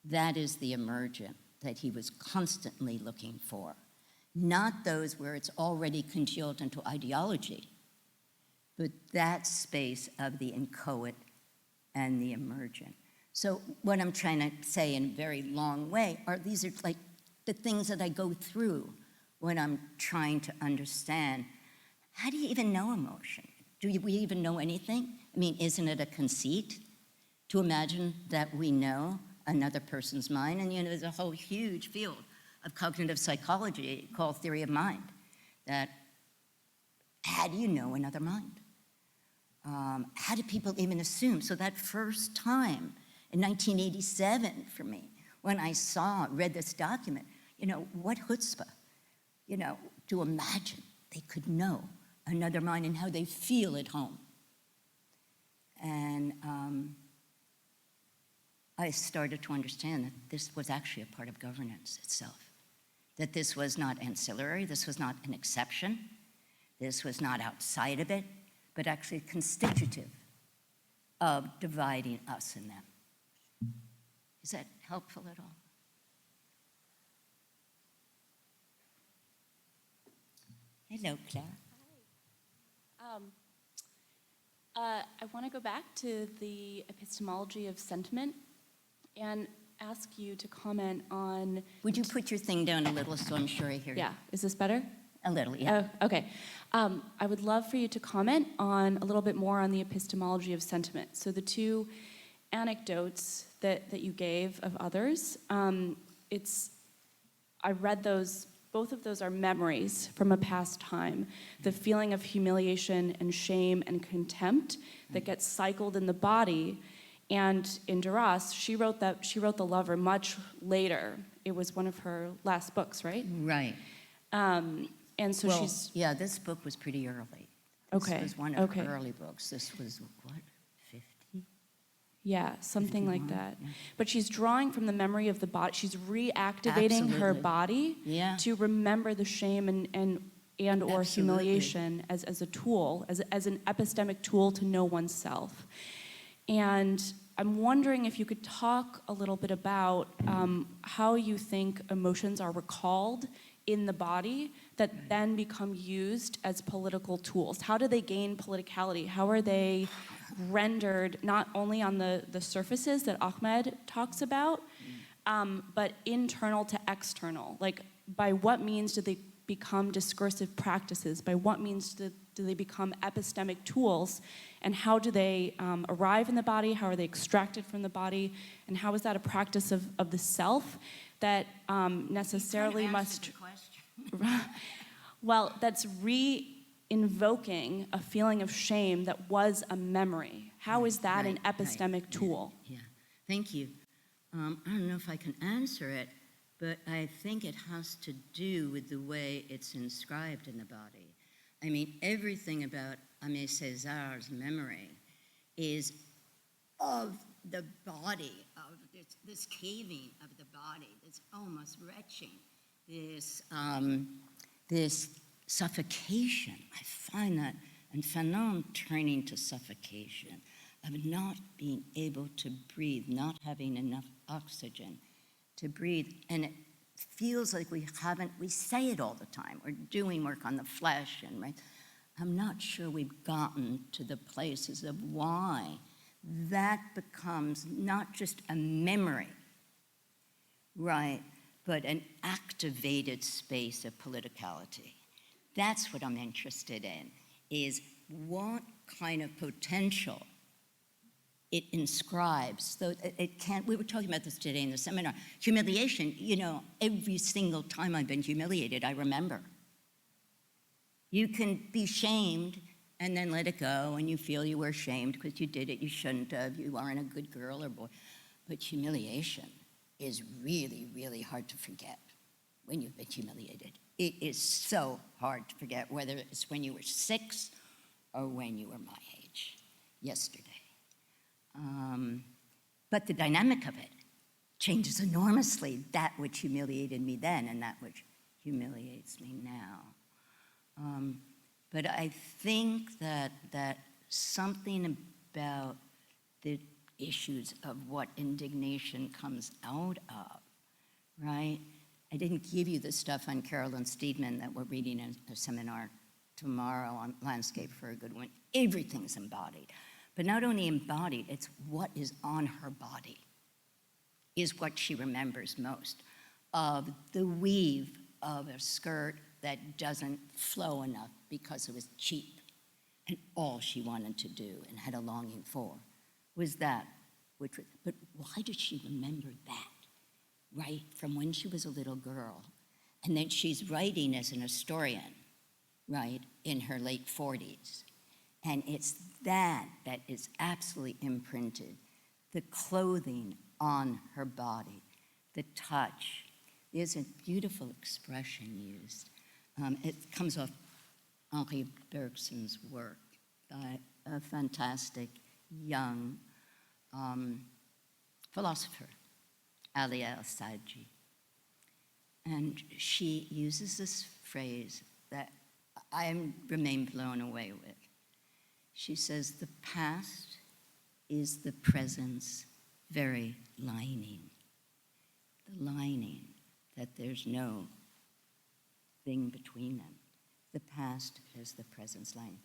That is the emergent that he was constantly looking for, not those where it's already congealed into ideology, but that space of the inchoate and the emergent. So what I'm trying to say in a very long way are these are like the things that I go through when I'm trying to understand, how do you even know emotion? Do we even know anything? I mean, isn't it a conceit to imagine that we know another person's mind? And you know, there's a whole huge field of cognitive psychology called theory of mind, that how do you know another mind? How do people even assume? So that first time in 1987 for me, when I read this document, you know, what chutzpah, you know, to imagine they could know another mind and how they feel at home. And I started to understand that this was actually a part of governance itself, that this was not ancillary, this was not an exception, this was not outside of it, but actually constitutive of dividing us and them. Is that helpful at all? Hello, Claire. I want to go back to the epistemology of sentiment and ask you to comment on... Would you put your thing down a little so I'm sure I hear you? Yeah, is this better? A little, yeah. Oh, okay. I would love for you to comment on a little bit more on the epistemology of sentiment. So the two anecdotes that you gave of others, I read those, both of those are memories from a past time. The feeling of humiliation and shame and contempt that gets cycled in the body. And in Duress, she wrote The Lover much later. It was one of her last books, right? Right. And so she's... Yeah, this book was pretty early. Okay. This was one of her early books. This was, what, 50? Yeah, something 51, like that. yeah. But she's drawing from the memory of the body. She's reactivating her Absolutely. body to remember the shame and or Absolutely. humiliation as a tool, as an epistemic tool to know oneself. And I'm wondering if you could talk a little bit about how you think emotions are recalled in the body that then become used as political tools. How do they gain politicality? How are they rendered not only on the surfaces that Ahmed talks about, but internal to external? Like, by what means do they become discursive practices? By what means do they become epistemic tools? And how do they arrive in the body? How are they extracted from the body? And how is that a practice of the self that necessarily must... Well, that's re-invoking a feeling of shame that was a memory. How is that an epistemic tool? Yeah, thank you. I don't know if I can answer it, but I think it has to do with the way it's inscribed in the body. I mean, everything about Aimé César's memory is of the body, of this caving of the body, this almost retching, this suffocation. I find that, and Fanon turning to suffocation, of not being able to breathe, not having enough oxygen to breathe. And it feels like we say it all the time. We're doing work on the flesh, and right. I'm not sure we've gotten to the places of why that becomes not just a memory, right, but an activated space of politicality. That's what I'm interested in, is what kind of potential it inscribes. So it can't, we were talking about this today in the seminar. Humiliation, every single time I've been humiliated, I remember. You can be shamed and then let it go, and you feel you were shamed because you did it, you shouldn't have, you aren't a good girl or boy. But humiliation is really, really hard to forget when you've been humiliated. It is so hard to forget, whether it's when you were 6 or when you were my age, yesterday. But the dynamic of it changes enormously, that which humiliated me then and that which humiliates me now. But I think that something about the issues of what indignation comes out of, right? I didn't give you the stuff on Carolyn Steedman that we're reading in a seminar tomorrow on Landscape for a Good One. Everything's embodied. But not only embodied, it's what is on her body is what she remembers most, of the weave of a skirt that doesn't flow enough because it was cheap. And all she wanted to do and had a longing for was that. But why did she remember that, right, from when she was a little girl? And then she's writing as an historian, right, in her late 40s. And it's that is absolutely imprinted. The clothing on her body, the touch. There's a beautiful expression used. It comes off Henri Bergson's work by a fantastic young philosopher, Alia El-Saji. And she uses this phrase that I remain blown away with. She says, the past is the present's very lining. The lining that there's no thing between them. The past is the present's lining.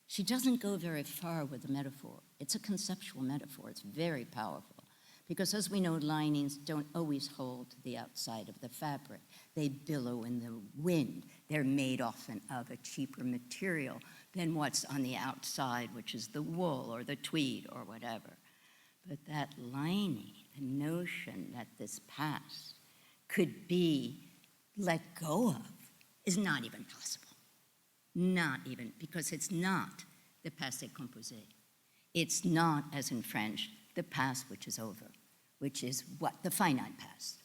She doesn't go very far with the metaphor. It's a conceptual metaphor. It's very powerful. Because as we know, linings don't always hold to the outside of the fabric. They billow in the wind. They're made often of a cheaper material than what's on the outside, which is the wool or the tweed or whatever. But that lining, the notion that this past could be let go of, is not even possible. Not even, because it's not the passé composé. It's not, as in French, the past which is over, which is what? The finite past.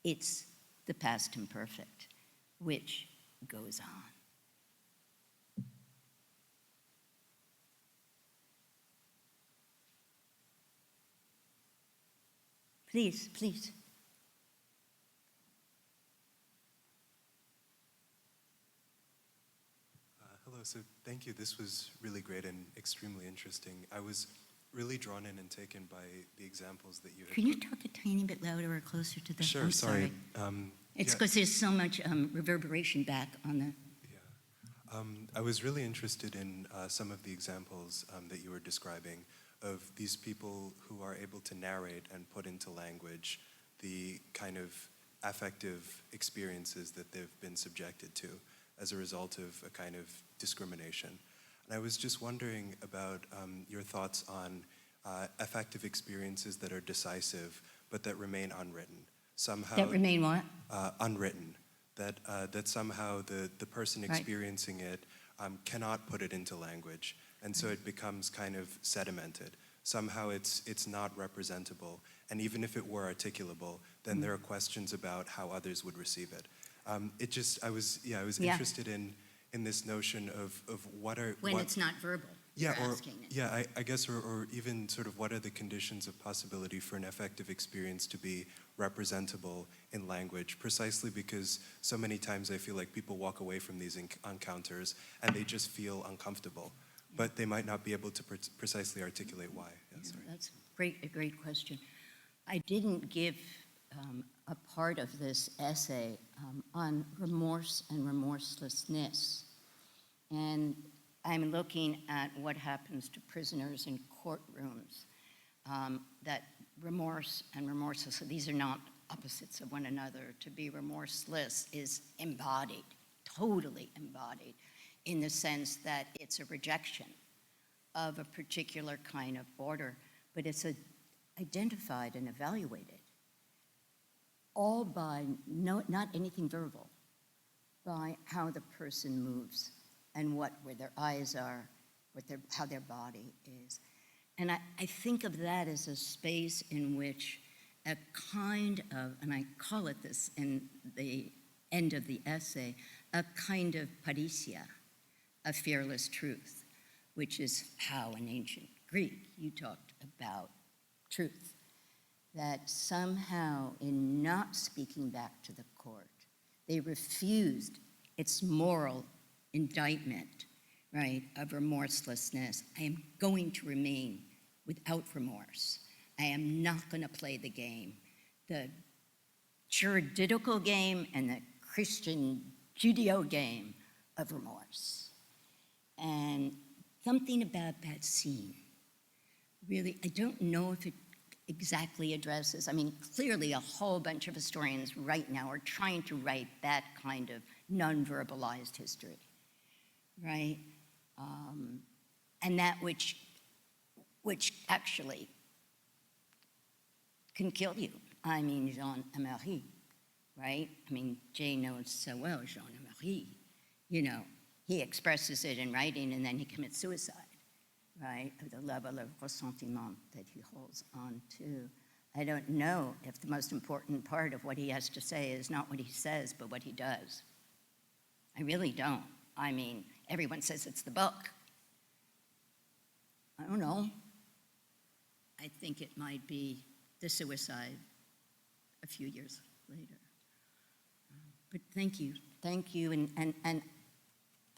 It's the past imperfect, which goes on. Please, please. Hello, so thank you. This was really great and extremely interesting. I was really drawn in and taken by the examples that you had. Can you talk a tiny bit louder or closer to the? Sure, I'm sorry. It's because there's so much reverberation back on the. Yeah. I was really interested in some of the examples that you were describing of these people who are able to narrate and put into language the kind of affective experiences that they've been subjected to as a result of a kind of discrimination. And I was just wondering about your thoughts on affective experiences that are decisive, but that remain unwritten. Somehow, That remain what? Unwritten. That somehow the person Right. experiencing it cannot put it into language, and so it becomes kind of sedimented. Somehow it's not representable, and even if it were articulable, then there are questions about how others would receive it. I was Yeah. interested in in this notion of what are When what, it's not verbal, yeah, you're or asking it. yeah, I guess, or even sort of what are the conditions of possibility for an affective experience to be representable in language? Precisely because so many times I feel like people walk away from these encounters and they just feel uncomfortable, but they might not be able to precisely articulate why. Yeah, sorry. That's a great question. I didn't give a part of this essay on remorse and remorselessness. And I'm looking at what happens to prisoners in courtrooms, that remorse and remorseless, these are not opposites of one another. To be remorseless is embodied, totally embodied, in the sense that it's a rejection of a particular kind of order, but it's identified and evaluated, all by not anything verbal, by how the person moves and where their eyes are, how their body is. And I think of that as a space in which a kind of, and I call it this in the end of the essay, a kind of parousia, a fearless truth, which is how in ancient Greek you talked about truth. That somehow in not speaking back to the court, they refused its moral indictment, right, of remorselessness. I am going to remain without remorse. I am not going to play the game, the juridical game and the Christian Judeo game of remorse. And something about that scene, really, I don't know if it exactly addresses, I mean, clearly a whole bunch of historians right now are trying to write that kind of non-verbalized history, right? And that which actually can kill you. I mean, Jean Emery, right? I mean, Jay knows so well Jean Emery. You know, he expresses it in writing and then he commits suicide, right? Of the level of ressentiment that he holds on to. I don't know if the most important part of what he has to say is not what he says, but what he does. I really don't. I mean, everyone says it's the book. I don't know. I think it might be the suicide a few years later. But thank you, and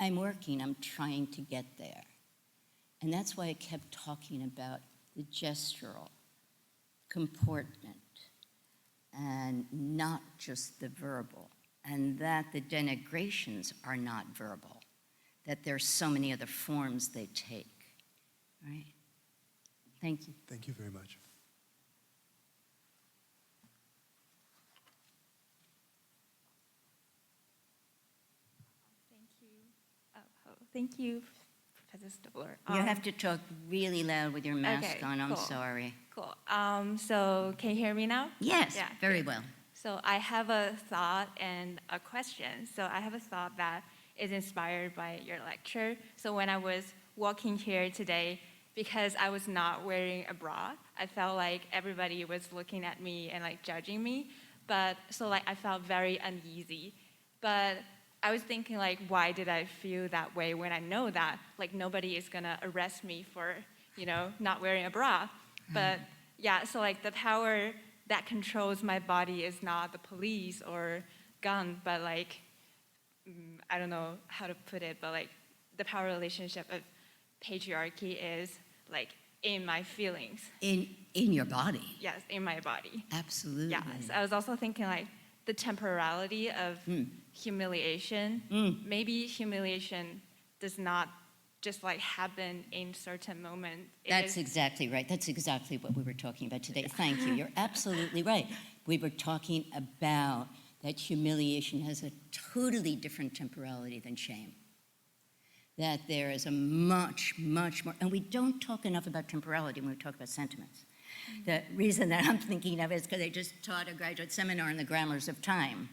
I'm working, I'm trying to get there. And that's why I kept talking about the gestural comportment and not just the verbal, and that the denigrations are not verbal, that there's so many other forms they take, right? Thank you. Thank you very much. Thank you, Professor Stoller. You have to talk really loud with your mask on, I'm cool. sorry. Cool. So can you hear me now? Yes, Yeah, very good. well. So I have a thought and a question. So I have a thought that is inspired by your lecture. So when I was walking here today, because I was not wearing a bra, I felt like everybody was looking at me and like judging me. But so like I felt very uneasy. But I was thinking like, why did I feel that way when I know that like nobody is gonna arrest me for, you know, not wearing a bra? But yeah, so like the power that controls my body is not the police or gun, but like, I don't know how to put it, but like the power relationship of patriarchy is like in my feelings. In your body. Yes, in my body. Absolutely. Yes, I was also thinking like the temporality of humiliation. Maybe humiliation does not just like happen in certain moments. That's exactly right. That's exactly what we were talking about today. Thank you. You're absolutely right. We were talking about that humiliation has a totally different temporality than shame. That there is a much, much more, and we don't talk enough about temporality when we talk about sentiments. The reason that I'm thinking of it is because I just taught a graduate seminar on the grammars of time.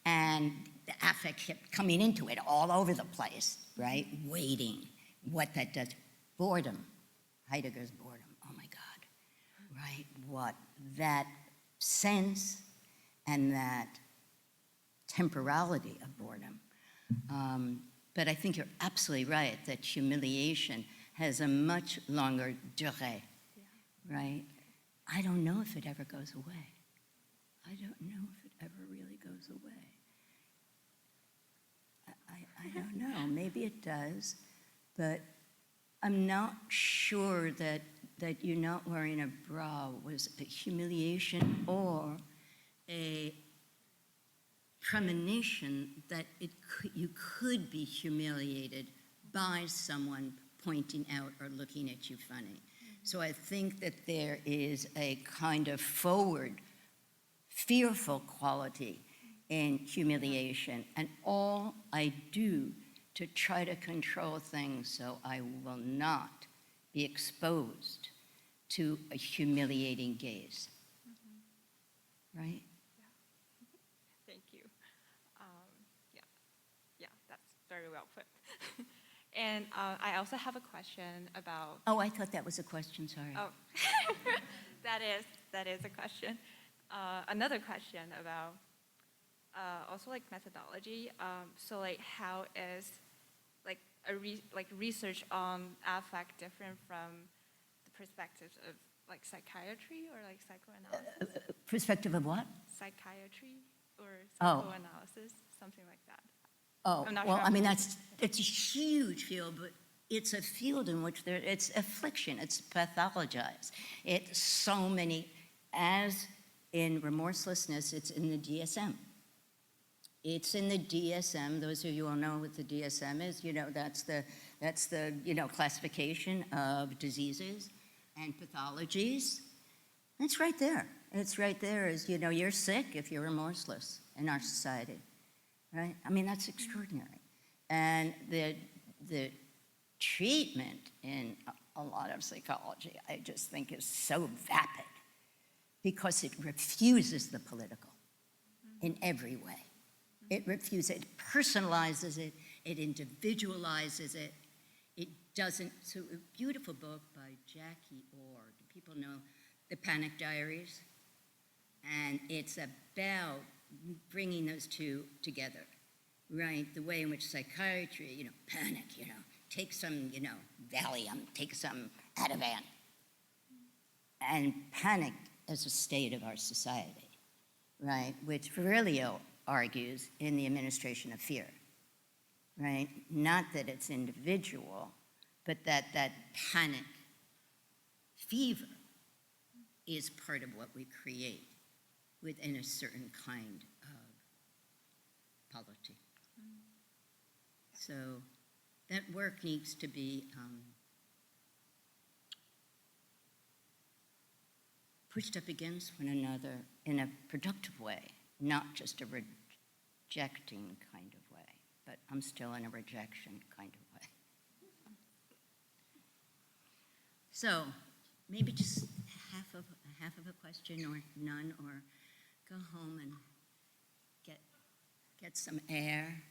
And the affect kept coming into it all over the place, right? Waiting, what that does. Boredom, Heidegger's boredom, oh my God, right? What that sense and that temporality of boredom. But I think you're absolutely right that humiliation has a much longer durée, right? I don't know if it ever goes away. I don't know if it ever really goes away. I don't know. Maybe it does, but I'm not sure that you not wearing a bra was a humiliation or a premonition that you could be humiliated by someone pointing out or looking at you funny. So I think that there is a kind of forward, fearful quality in humiliation. And all I do to try to control things so I will not be exposed to a humiliating gaze. Right? Thank you. Yeah, that's very well put. And I also have a question about. Oh, I thought that was a question, sorry. Oh, that is a question. Another question about also like methodology. So like how is like research on affect different from the perspectives of like psychiatry or like psychoanalysis? Perspective of what? Psychiatry or Oh. psychoanalysis, something like that. Oh, I'm not well, sure I I'm- mean, it's a huge field, but it's a field in which it's affliction, it's pathologized. It's so many, as in remorselessness, it's in the DSM. It's in the DSM. Those of you who know what the DSM is, that's the classification of diseases and pathologies. It's right there. It's right there as, you're sick if you're remorseless in our society, right? I mean, that's extraordinary. And the treatment in a lot of psychology, I just think is so vapid because it refuses the political in every way. It refuses it, personalizes it, it individualizes it. It doesn't, so a beautiful book by Jackie Orr. Do people know The Panic Diaries? And it's about bringing those two together, right? The way in which psychiatry, panic, take some, Valium, take some Ativan. And panic as a state of our society, right? Which Virilio argues in The Administration of Fear, right? Not that it's individual, but that panic fever is part of what we create within a certain kind of polity. So that work needs to be pushed up against one another in a productive way, not just a rejecting kind of way, but I'm still in a rejection kind of way. So maybe just half of a question or none, or go home and get some air.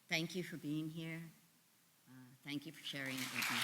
Thank you for being here. Thank you for sharing it with me.